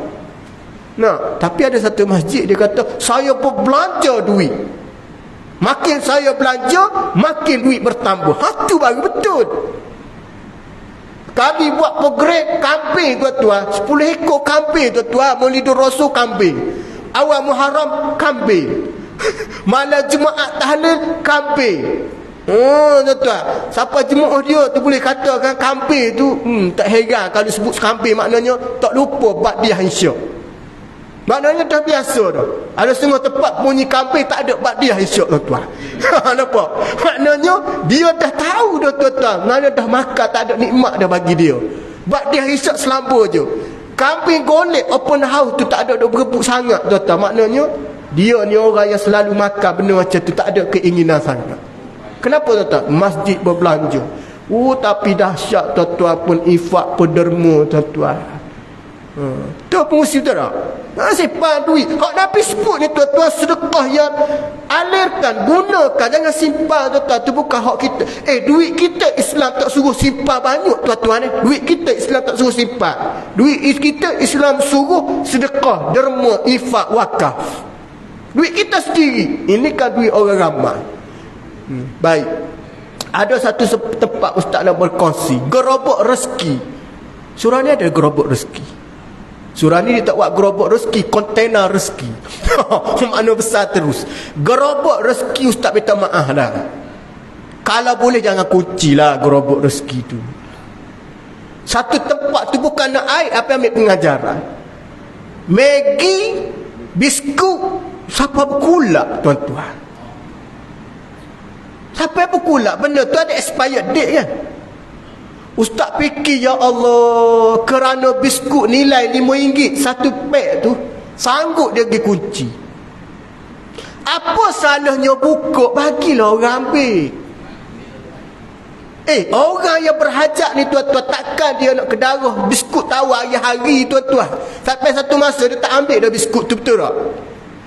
Nah, tapi ada satu masjid dia kata, saya berbelanja duit. Makin saya belanja, makin duit bertambah. Itu baru betul. Kami buat program kambing tuan-tuan, 10 ekor kambing tuan-tuan, Maulidur Rasul kambing, awal Muharram kambing, malam Jumaat tahlil kambing. Oh tuan-tuan, siapa jemaah dia tu boleh katakan kambing tu, tak heran kalau sebut kambing, maknanya tak lupa ba'diyah insya. Maknanya dah biasa dah. Ada setengah tempat bunyi kambing tak ada ba'diyah insya tuan-tuan. Nampak? Maknanya dia dah tahu dah tuan-tuan, mana dah makan tak ada nikmat dah bagi dia. Ba'diyah insya selamba je. Kambing golek open house tu tak ada duk berebut sangat tuan-tuan. Maknanya dia ni orang yang selalu makan benda macam tu, tak ada keinginan sangat. Kenapa tuan-tuan? Masjid berbelanja. Tapi dahsyat tuan-tuan, pun infak, pun derma tuan-tuan. Tu pengusi betul tak? Simpan duit. Hak Nabi sebut ni tuan-tuan, sedekah yang alirkan, gunakan, jangan simpan tuan-tuan. Tu bukan hak kita. Duit kita Islam tak suruh simpan banyak tuan-tuan. Duit kita Islam tak suruh simpan. Duit kita Islam suruh sedekah, derma, infak, wakaf. Duit kita sendiri. Ini kan duit orang ramai. Baik. Ada satu tempat ustaz nak berkongsi, gerobak rezeki. Surah ni ada gerobak rezeki. Surah ni dia tak buat gerobak rezeki, kontainer rezeki. Makna besar terus. Gerobak rezeki ustaz minta maaf dah. Kalau boleh jangan kunci lah gerobak rezeki tu. Satu tempat tu bukan nak air, apa ambil pengajaran. Maggi, biskut, siapa berkulak tuan-tuan? Siapa yang berkulak? Benda tu ada expired date kan? Ustaz fikir, ya Allah, kerana biskut nilai RM5 satu pack tu, sanggup dia pergi kunci. Apa salahnya buka, bagilah orang ambil. Orang yang berhajat ni tuan-tuan, takkan dia nak kedarah biskut tawar hari-hari tuan-tuan. Sampai satu masa dia tak ambil dah biskut tu, betul tak?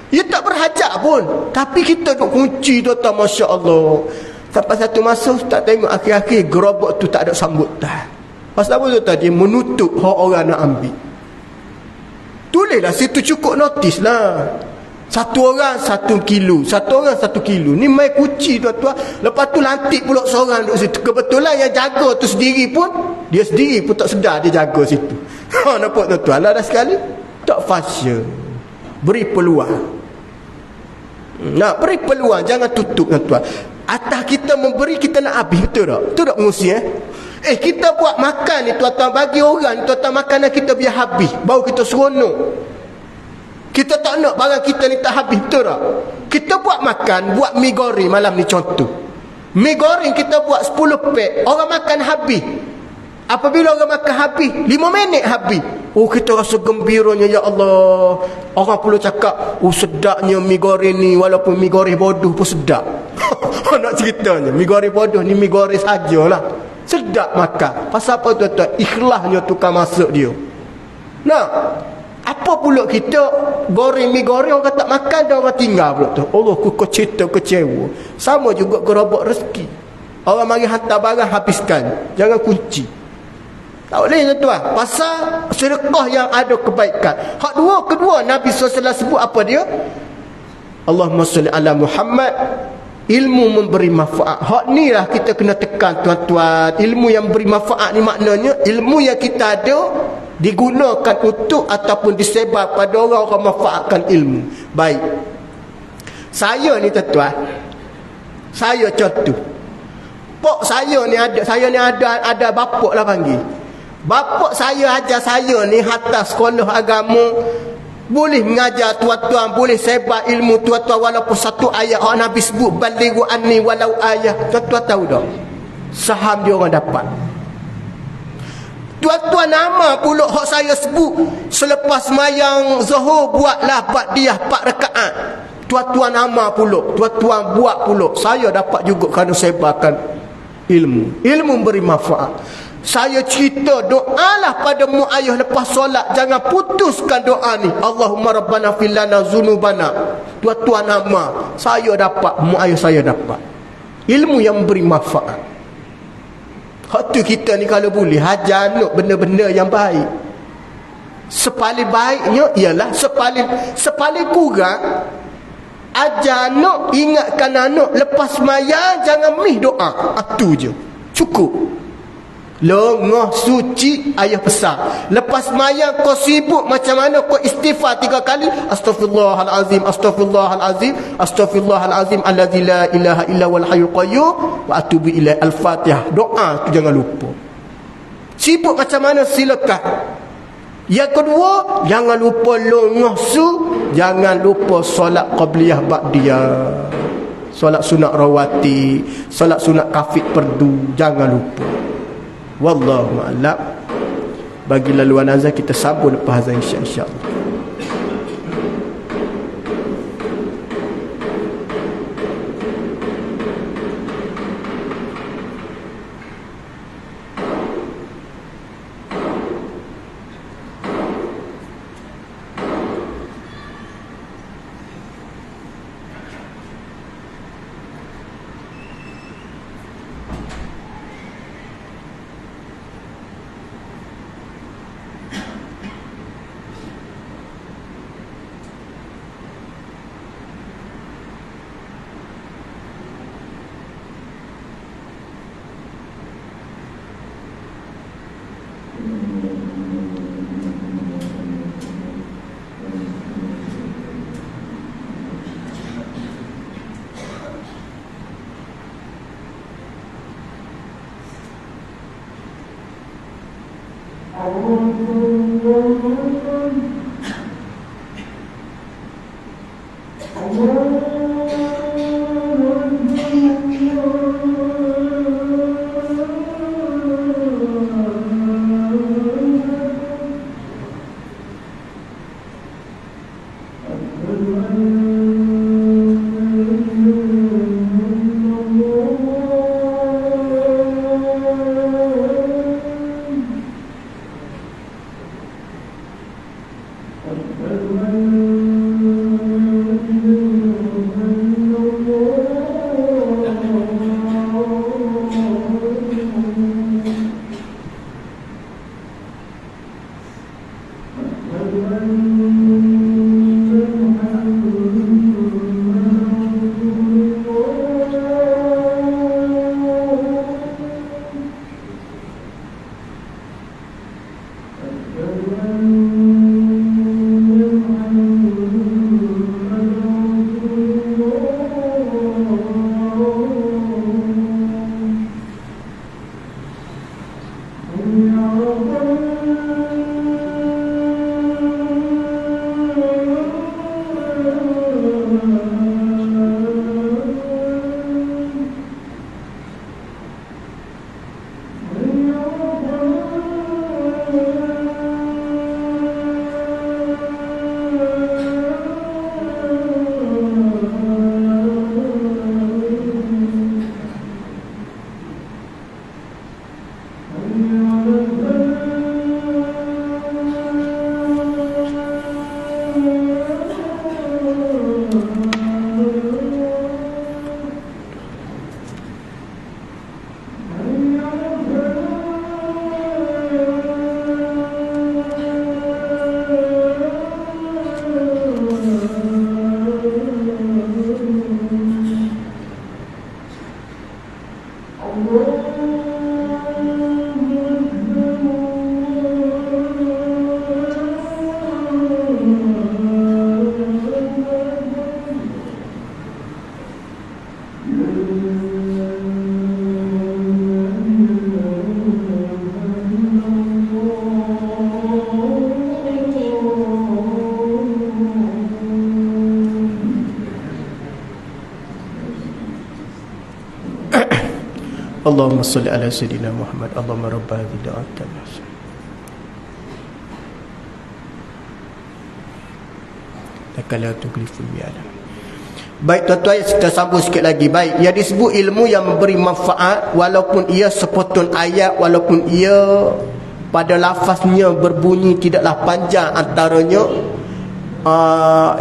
Dia tak berhajat pun, tapi kita duk kunci tuan-tuan, Masya Allah. Sampai satu masa ustaz tengok akhir-akhir gerobak tu tak ada sambutan. Pasal apa tuan-tuan? Dia menutup hak orang nak ambil. Tulislah situ, cukup notis lah. Satu orang 1 kilo, satu orang 1 kilo. Ni main kunci tuan-tuan. Lepas tu lantik pula seorang duduk situ. Kebetulan yang jaga tu sendiri pun, dia sendiri pun tak sedar dia jaga situ. Nampak tuan-tuan? Lah dah sekali tak fashion. Beri peluang. Nak beri peluang, jangan tutup tuan-tuan. Atas kita memberi, kita nak habis, betul tak? Betul tak pengusi kita buat makan ni tuan-tuan, bagi orang tuan-tuan, makanan kita biar habis, baru kita seronok. Kita tak nak barang kita ni tak habis, betul tak? Kita buat makan, buat mi goreng malam ni contoh. Mi goreng kita buat 10 pack, orang makan habis. Apabila orang makan habis, 5 minit habis, kita rasa gembiranya, ya Allah. Orang perlu cakap, sedapnya mi goreng ni, walaupun mi goreng bodoh pun sedap. Nak ceritanya, mi goreng bodoh ni mi goreng sajalah, sedap makan. Pasal apa tuan-tuan? Ikhlasnya tukar masuk dia. Nah, apa pula kita goreng mi goreng, orang tak makan dan orang tinggal pula tu. Allah, aku kecewa. Sama juga gerobak rezeki. Orang mari hantar barang, habiskan, jangan kunci. Tak boleh tuan-tuan. Pasal sedekah yang ada kebaikan. Hak kedua Nabi SAW sebut apa dia? Allahumma salli ala Muhammad. Ilmu memberi manfaat. Hak ni lah kita kena tekan tuan-tuan. Ilmu yang beri manfaat ni maknanya ilmu yang kita ada digunakan untuk ataupun disebar pada orang-orang manfaatkan ilmu. Baik. Saya ni tuan-tuan, saya contoh. Pak saya ni ada bapak lah panggil. Bapak saya ajar saya ni hantar sekolah agama, boleh mengajar tuan-tuan, boleh sebar ilmu tuan-tuan, walaupun satu ayat orang Nabi sebut, balighu anni walau ayat. Tuan-tuan tahu tak? Saham dia orang dapat. Tuan-tuan nama pula hak saya sebut selepas mayang Zuhur buatlah ba'diyah 4 rakaat. Tuan-tuan nama pula, tuan-tuan buat pula. Saya dapat juga kerana sebarkan ilmu. Ilmu beri manfaat. Saya cerita doalah pada mu ayah lepas solat. Jangan putuskan doa ni. Allahumma rabbana fil lana zunubana. Tuan-tuan nama, saya dapat, mu ayah saya dapat. Ilmu yang beri manfaat. Hak tu kita ni kalau boleh hajar anak benda-benda yang baik. Sepaling baiknya ialah sepaling kurang ajar anak, ingatkan anak lepas mayang jangan mih doa. Itu je. Cukup. Lengah suci ayah besar. Lepas mayang kau sibuk macam mana kau istighfar 3 kali. Astaghfirullahalazim, astaghfirullahalazim, astaghfirullahalazim allazi la ilaha illa wal hayyul qayyum wa atubu ilaihi. Al-Fatihah. Doa tu jangan lupa. Sibuk macam mana silakan. Yang kedua, jangan lupa lengah su, jangan lupa solat qabliyah ba'diyah. Solat sunat rawati, solat sunat kafid perdu, jangan lupa. Wallahu a'lam. Bagi laluan azan kita sambung lepas azan insya-Allah. Allahumma salli ala sayyidina Muhammad. Allahumma rabb hadhihi da'wat innaka la tukhliful mi'ad. Baik tuan-tuan, kita sambung sikit lagi. Baik, yang disebut ilmu yang memberi manfaat, walaupun ia sepotong ayat, walaupun ia pada lafaznya berbunyi tidaklah panjang, antaranya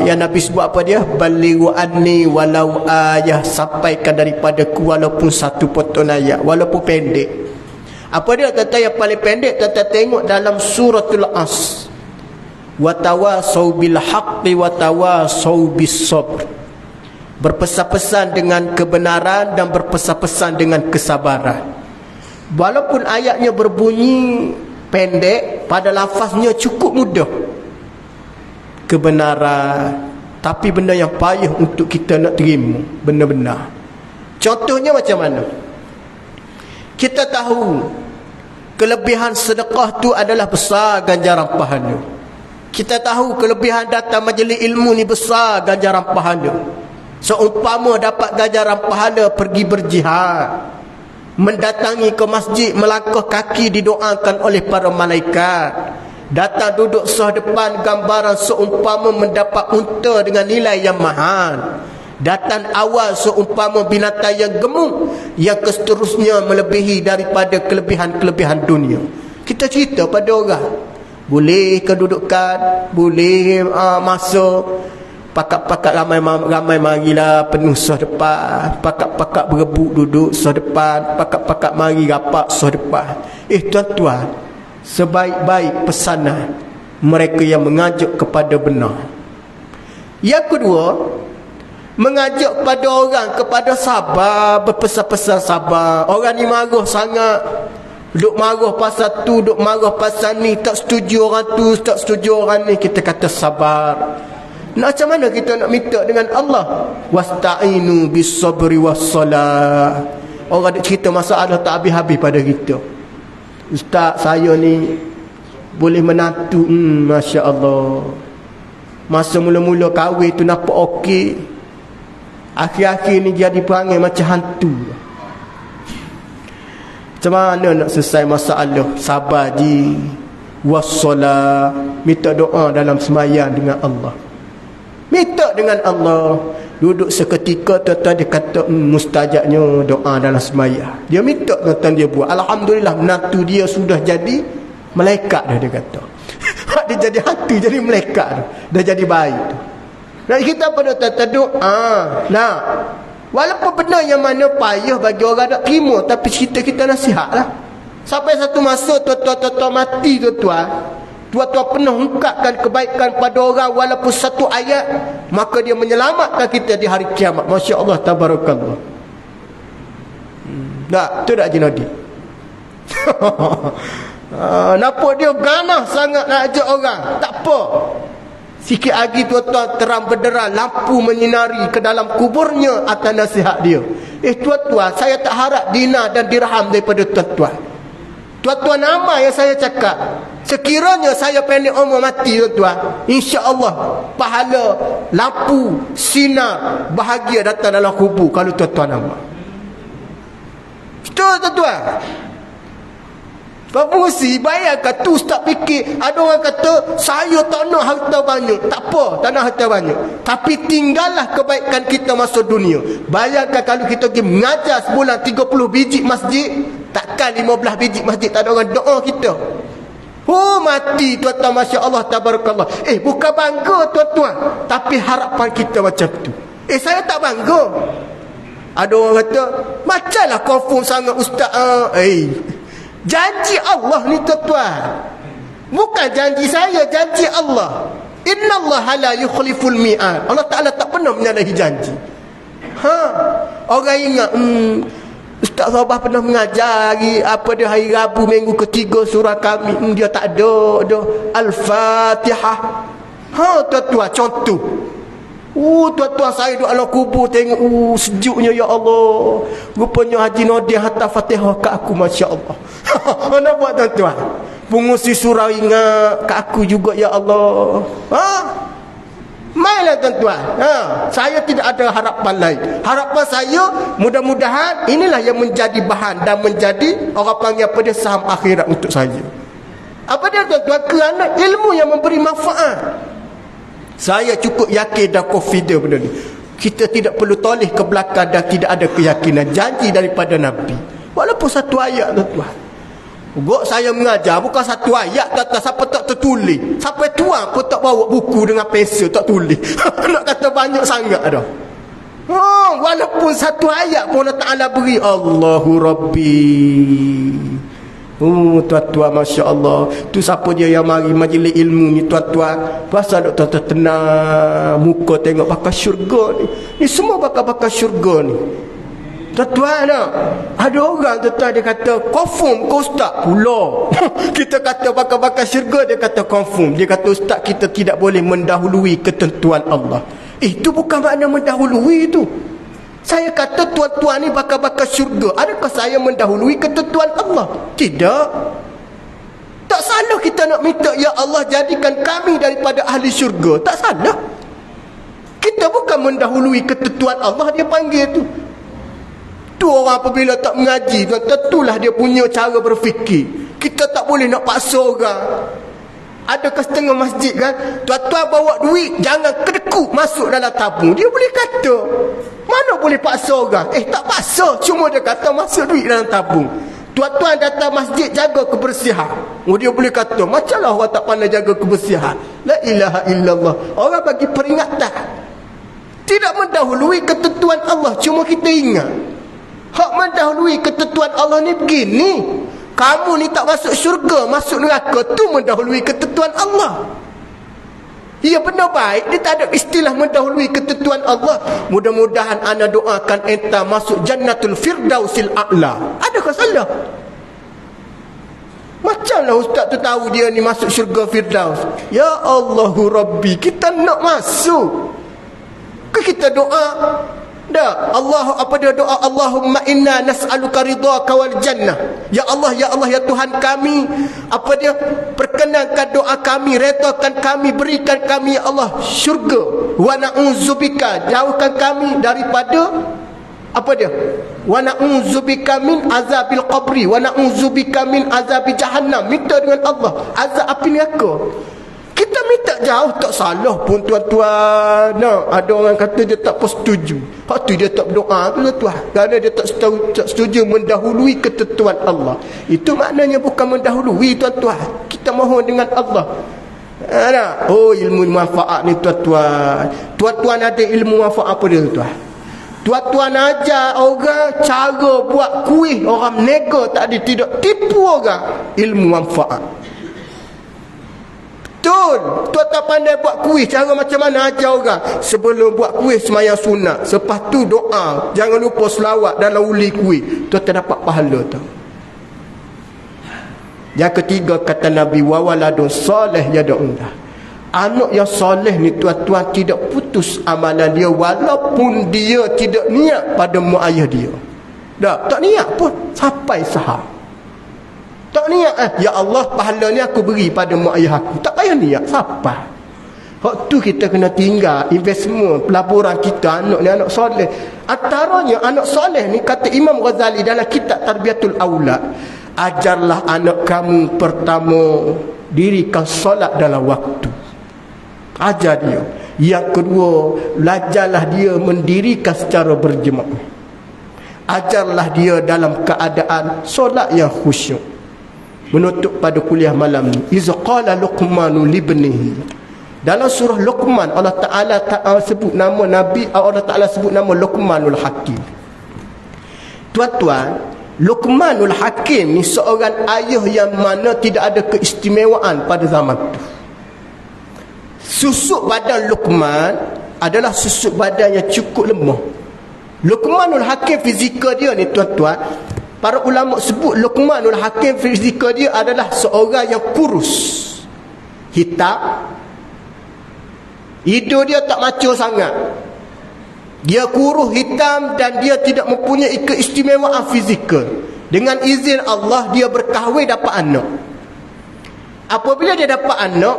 yang Nabi sebut apa dia, balighu anni walau ayah, sampaikan daripada ku walaupun satu potong ayat, walaupun pendek. Apa dia tuan-tuan yang paling pendek? Tuan-tuan tengok dalam suratul As, wa tawasau bil haqqi wa tawasau bis sabr, berpesan-pesan dengan kebenaran dan berpesan-pesan dengan kesabaran. Walaupun ayatnya berbunyi pendek, pada lafaznya cukup mudah kebenaran, tapi benda yang payah untuk kita nak terima benar-benar. Contohnya macam mana? Kita tahu kelebihan sedekah tu adalah besar ganjaran pahala. Kita tahu kelebihan datang majlis ilmu ni besar ganjaran pahala. Seumpama dapat ganjaran pahala pergi berjihad, mendatangi ke masjid, melangkah kaki didoakan oleh para malaikat, datang duduk sah depan gambaran seumpama mendapat unta dengan nilai yang mahal, datang awal seumpama binatang yang gemuk, yang seterusnya melebihi daripada kelebihan-kelebihan dunia. Kita cerita pada orang, boleh kedudukan, boleh masa, pakat-pakat ramai marilah penuh sah depan, pakat-pakat berebut duduk sah depan, pakat-pakat mari rapat sah depan. Tuan-tuan, sebaik-baik pesanan mereka yang mengajak kepada benar. Yang kedua, mengajak kepada orang kepada sabar, berpesan-pesan sabar. Orang ni marah sangat, duk marah pasal tu, duk marah pasal ni, tak setuju orang tu, tak setuju orang ni, kita kata sabar. Nak macam mana kita nak minta dengan Allah? Wasta'inu bis sabri was salah. Orang duk cerita masalah tak habis-habis pada kita. Ustaz, saya ni boleh menantu, Masya Allah, masa mula-mula kahwin tu nampak okey, akhir-akhir ni jadi perangai macam hantu. Macam mana nak selesai masalah? Sabar je, wassalah, minta doa dalam semayang dengan Allah, minta dengan Allah. Duduk seketika tuan-tuan dia kata mustajabnya doa dalam semayang. Dia minta tuan-tuan, dia buat, alhamdulillah menantu dia sudah jadi malaikat dah, dia kata. Dia jadi hantu jadi malaikat dah jadi baik tu. Dan kita pada tuan-tuan doa. Nah, walaupun benda yang mana payah bagi orang nak terima, tapi kita nasihatlah. Sampai satu masa tuan-tuan mati, tuan-tuan pernah ungkapkan kebaikan pada orang walaupun satu ayat, maka dia menyelamatkan kita di hari kiamat. Masya Allah, tabarakallah. Tak, tu tak Jinadi. Nampak dia ganah sangat nak ajak orang. Tak apa, sikit lagi tuan-tuan terang benderang, lampu menyinari ke dalam kuburnya atas nasihat dia. Tuan-tuan, saya tak harap dinar dan dirham daripada tuan-tuan. Tuan-tuan, nama yang saya cakap, sekiranya saya pendek umur mati tuan-tuan, insya-Allah pahala, lampu, sinar, bahagia datang dalam kubur kalau tuan-tuan nama. Betul tuan-tuan? Berfungsi, bayangkan tu ustaz fikir, ada orang kata saya tak nak harta banyak. Tak apa, tak nak harta banyak, tapi tinggallah kebaikan kita masa dunia. Bayangkan kalau kita pergi mengajar sebulan 30 biji masjid, takkan 15 biji masjid tak ada orang doa kita. Mati tuan-tuan, Masya Allah, tabarakallah. Bukan bangga tuan-tuan, tapi harapan kita macam tu. Saya tak bangga. Ada orang kata, macamlah confirm sangat ustaz. Janji Allah ni tuan-tuan, bukan janji saya, janji Allah. Innallaha la yukhliful mi'ad. Allah Ta'ala tak pernah menyalahi janji. Orang ingat Ustaz Sabah pernah mengajar hari Rabu minggu ketiga surah kami. Dia tak ada Al-Fatihah. Tuan-tuan, contoh. Tuan-tuan, saya duduk dalam kubur tengok, sejuknya ya Allah. Rupanya Haji Nordin hantar Fatihah kat aku, Masya Allah. Mana buat tuan-tuan? Pengusi surau ingat kat aku juga ya Allah. Mainlah tuan-tuan. Saya tidak ada harapan lain. Harapan saya, mudah-mudahan inilah yang menjadi bahan dan menjadi orang panggil apa dia, saham akhirat untuk saya. Apa dia tuan-tuan? Kerana ilmu yang memberi manfaat. Saya cukup yakin dan confident benda ni. Kita tidak perlu toleh ke belakang dan tidak ada keyakinan. Janji daripada Nabi. Walaupun satu ayat tuan-tuan. Gok saya mengajar bukan satu ayat kata siapa tak tertulis. Sampai tuan pun tak bawa buku dengan pensel tak tulis. Nak kata banyak sangat dah. Walaupun satu ayat pun Allah Ta'ala beri. Allahu Rabbi. Tuan-tuan, Masya Allah. Tu siapa dia yang mari majlis ilmu ni tuan-tuan. Pasal duk tuan-tuan tenang muka tengok bakal syurga ni. Ni semua bakal syurga ni. Tuan-tuan tak? Ada orang tuan-tuan dia kata confirm ke ustaz pula. Kita kata bakal syurga, dia kata confirm. Dia kata ustaz kita tidak boleh mendahului ketentuan Allah. Itu bukan makna mendahului tu. Saya kata tuan-tuan ni bakal syurga. Adakah saya mendahului ketentuan Allah? Tidak. Tak salah kita nak minta ya Allah jadikan kami daripada ahli syurga. Tak salah. Kita bukan mendahului ketentuan Allah, dia panggil tu. Tu orang apabila tak mengaji, tentulah dia punya cara berfikir. Kita tak boleh nak paksa orang. Adakah setengah masjid kan, tuan-tuan bawa duit, jangan kedekut masuk dalam tabung. Dia boleh kata, mana boleh paksa orang? Tak paksa, cuma dia kata masuk duit dalam tabung. Tuan-tuan datang masjid, jaga kebersihan. Dia boleh kata, macamlah orang tak pandai jaga kebersihan. La ilaha illallah. Orang bagi peringatan. Tidak mendahului ketentuan Allah, cuma kita ingat. Hak mendahului ketentuan Allah ni begini. Kamu ni tak masuk syurga, masuk neraka, tu mendahului ketentuan Allah. Ya benar baik, dia tak ada istilah mendahului ketentuan Allah. Mudah-mudahan ana doakan enta masuk Jannatul Firdausil A'la. Adakah salah? Macamlah ustaz tu tahu dia ni masuk syurga Firdaus. Ya Allahu Rabbi, kita nak masuk. Ke kita doa? Dah, Allah apa dia doa? Allahumma inna nas'aluka ridhaka wal jannah. Ya Allah, ya Allah, ya Tuhan kami, apa dia? Perkenankan doa kami, redakan kami, berikan kami ya Allah syurga. Wa na'udzubika, jauhkan kami daripada apa dia? Wa na'udzubika min azabil qabri wa na'udzubika min azabi jahannam. Minta dengan Allah azab api neraka. Kita minta jauh tak salah pun tuan-tuan. Ada orang kata dia tak setuju. Hak tu dia tak berdoa tu tuan. Kerana dia tak setuju mendahului ketentuan Allah. Itu maknanya bukan mendahului tuan-tuan. Kita mohon dengan Allah. Ilmu manfaat ni tuan-tuan. Tuan-tuan ada ilmu manfaat apa dia tuan? Tuan-tuan ajar orang cara buat kuih. Orang menega tak ada, tidak tipu orang. Ilmu manfaat. Betul. Tuan-tuan pandai buat kuih. Cara macam mana ajar orang. Sebelum buat kuih semayang sunat. Lepas tu doa. Jangan lupa selawat dalam uli kuih. Tuan-tuan dapat pahala tu. Yang ketiga kata Nabi, wa waladun soleh yad'ulah. Anak yang soleh ni tuan-tuan tidak putus amalan dia walaupun dia tidak niat pada mak ayah dia. Tak niat pun sampai sahab. Tak niat ya Allah pahala ni aku beri pada mak ayah aku. Tak payah niat sampai. Hak tu kita kena tinggal investment pelaburan kita anak ni anak soleh. Antaranya anak soleh ni kata Imam Ghazali dalam kitab Tarbiyatul Aulad, ajarlah anak kamu pertama dirikan solat dalam waktu. Ajar dia. Yang kedua, belajarlah dia mendirikan secara berjemaah. Ajarlah dia dalam keadaan solat yang khusyuk. Menutup pada kuliah malam ni, iz qala Luqmanu libnihi. Dalam surah Luqman Allah Taala sebut nama Nabi, Allah Taala sebut nama Luqmanul Hakim. Tuan-tuan, Luqmanul Hakim ni seorang ayah yang mana tidak ada keistimewaan pada zaman tu. Susuk badan Luqman adalah susuk badan yang cukup lemah. Luqmanul Hakim fizikal dia ni tuan-tuan, para ulama sebut Luqmanul Hakim fizikal dia adalah seorang yang kurus, hitam, hidung dia tak maco sangat, dia kurus, hitam, dan dia tidak mempunyai keistimewaan fizikal. Dengan izin Allah dia berkahwin dapat anak. Apabila dia dapat anak,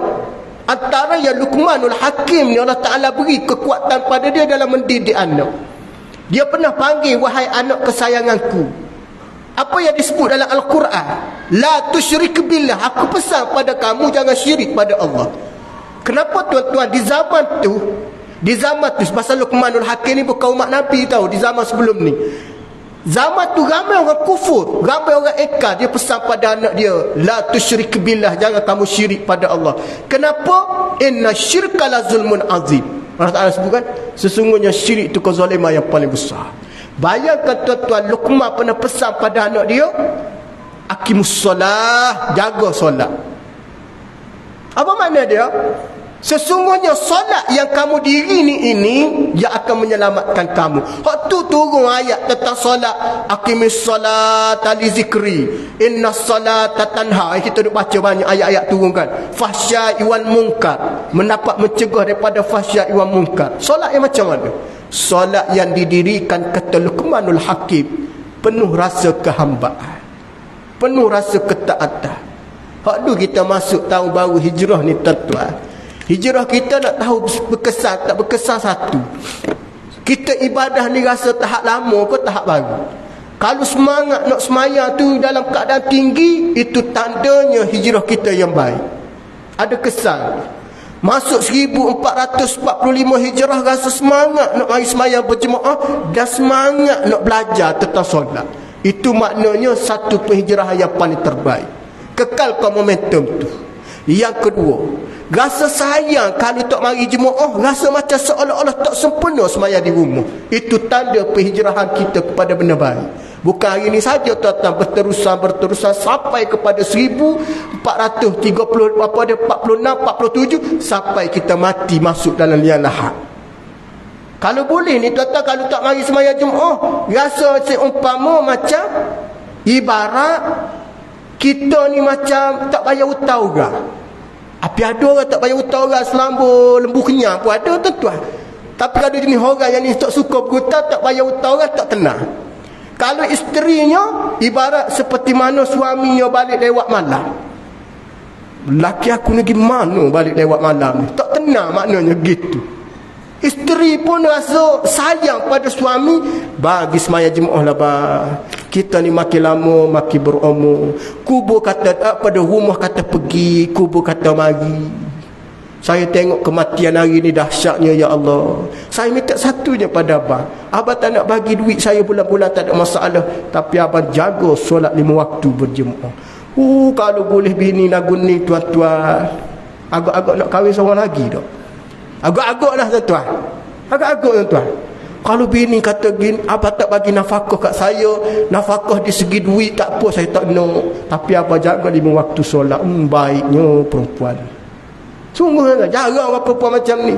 antara yang Luqmanul Hakim ni Allah Ta'ala beri kekuatan pada dia dalam mendidik anak. Dia pernah panggil, wahai anak kesayanganku. Apa yang disebut dalam Al-Quran, la tusyrik billah, aku pesan pada kamu jangan syirik pada Allah. Kenapa tuan-tuan di zaman tu pasal Luqmanul Hakim ni bukan umat Nabi tahu, di zaman sebelum ni. Zaman tu ramai orang kufur, ramai orang ingkar. Dia pesan pada anak dia, la tusyrik billah, jangan kamu syirik pada Allah. Kenapa? Inna syirka la zulmun azim. Allah Ta'ala sebutkan, sesungguhnya syirik itu kezaliman yang paling besar. Bayangkan tuan-tuan, Luqman pernah pesan pada anak dia, aqimus solah, jaga solat. Apa makna dia? Sesungguhnya solat yang kamu diri ini yang akan menyelamatkan kamu. Hak tu turun ayat tentang solat. Aqimis solata li zikri, inna solata tanha. Kita duk baca banyak ayat-ayat turun kan. Fahsya'i wal munkar, mendapat mencegah daripada fahsya'i wal munkar. Solat yang macam mana? Solat yang didirikan kata Luqmanul Hakim, penuh rasa kehambaan, penuh rasa ketaatan. Hak tu kita masuk tahun baru hijrah ni tuan-tuan. Hijrah kita nak tahu berkesan tak berkesan satu. Kita ibadah ni rasa tahap lama ke tahap baru. Kalau semangat nak semaya tu dalam keadaan tinggi, itu tandanya hijrah kita yang baik. Ada kesan. Masuk 1445 hijrah rasa semangat nak mari semaya berjemaah dan semangat nak belajar tentang solat. Itu maknanya satu penghijrahan yang paling terbaik. Kekalkan momentum tu. Yang kedua, rasa sayang kalau tak mari jemaah, rasa macam seolah-olah tak sempurna semaya di rumah. Itu tanda penghijrahan kita kepada benda baik. Bukan hari ini saja tuan-tuan, berterusan sampai kepada 1430 apa dia 46 47 sampai kita mati masuk dalam liang lahat. Kalau boleh ni tuan-tuan, kalau tak mari semaya jemaah, rasa seumpama macam ibarat kita ni macam tak payah hutang orang. Tapi ada orang tak payah hutang orang selamba lembu kenyang pun ada tuan-tuan. Tapi ada jenis orang yang ni tak suka berhutang, tak payah hutang orang, tak tenang. Kalau isterinya ibarat seperti mana suaminya balik lewat malam. Laki aku ni gimana balik lewat malam ni? Tak tenang maknanya gitu. Isteri pun rasa sayang pada suami, bagi semaya jemaah lah bah. Kita ni makin lama makin berumur. Kubur kata pada rumah kata pergi, kubur kata mari. Saya tengok kematian hari ni dahsyatnya ya Allah. Saya minta satunya pada abang. Abang tak nak bagi duit saya bulan-bulan tak ada masalah, tapi abang jaga solat 5 waktu berjemaah. Kalau boleh bini lagu ni tuan-tuan, agak-agak nak kahwin seorang lagi dah. Agak-agak lah tuan-tuan. Agak-agak tuan-tuan. Kalau bini kata gini, abang tak bagi nafkah kat saya, nafkah di segi duit tak apa, saya tak nak, tapi abang jaga 5 waktu solat. Baiknya perempuan. Sungguh jarang orang perempuan macam ni.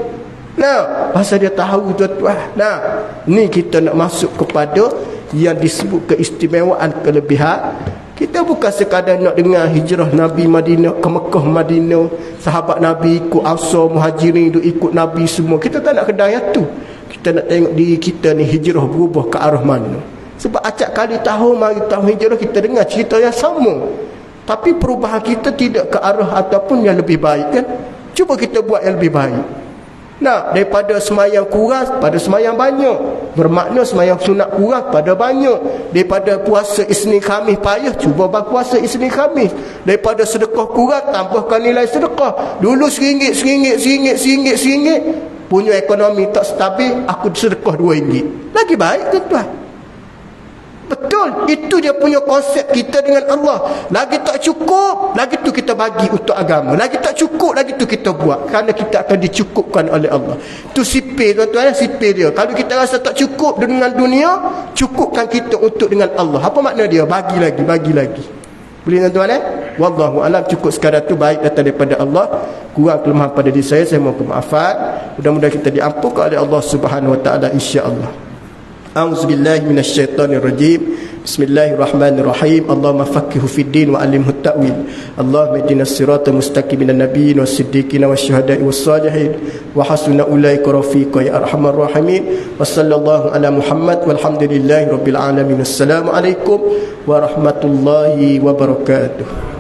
Nah, pasal dia tahu tuan-tuan. Nah, ni kita nak masuk kepada yang disebut keistimewaan, kelebihan. Kita bukan sekadar nak dengar hijrah Nabi Madinah ke Mekah Madinah, sahabat Nabi ikut Ansar Muhajirin itu ikut Nabi semua. Kita tak nak kedar yang tu. Kita nak tengok diri kita ni hijrah berubah ke arah mana. Sebab acak kali tahun mari tahun hijrah kita dengar cerita yang sama, tapi perubahan kita tidak ke arah ataupun yang lebih baik kan. Cuba kita buat yang lebih baik. Nah, daripada semayang kurang pada semayang banyak, bermakna semayang sunat kurang pada banyak. Daripada puasa Isnin Khamis payah, cuba berpuasa Isnin Khamis. Daripada sedekah kurang, tambahkan nilai sedekah. Dulu RM1, punya ekonomi tak stabil, aku sedekah RM2. Lagi baik tuan-tuan. Betul, itu dia punya konsep kita dengan Allah. Lagi tak cukup, lagi tu kita bagi untuk agama. Lagi tak cukup, lagi tu kita buat, kerana kita akan dicukupkan oleh Allah. Itu sipir tuan-tuan, sipir dia. Kalau kita rasa tak cukup dengan dunia, cukupkan kita untuk dengan Allah. Apa makna dia? Bagi lagi. Boleh tuan-tuan Wallahu alam. Cukup sekadar tu, baik datang daripada Allah. Kurang kelemahan pada diri saya mohon maafan. Mudah-mudahan kita diampunkan oleh Allah Subhanahu wa taala insya-Allah. A'udzubillahi minasyaitonirrajim. Bismillahirrahmanirrahim. Allahumma faqqihhu fid din wa 'allimhu at-ta'wil. Allahumma ihdinas siratal mustaqim minan nabiyyin was-siddiqin wasyuhada'i was-salihin wa hasuna ulaika rafiqa ya arhamar rahimin. Wa sallallahu ala Muhammad walhamdulillahi rabbil alamin. Assalamu alaikum warahmatullahi wabarakatuh.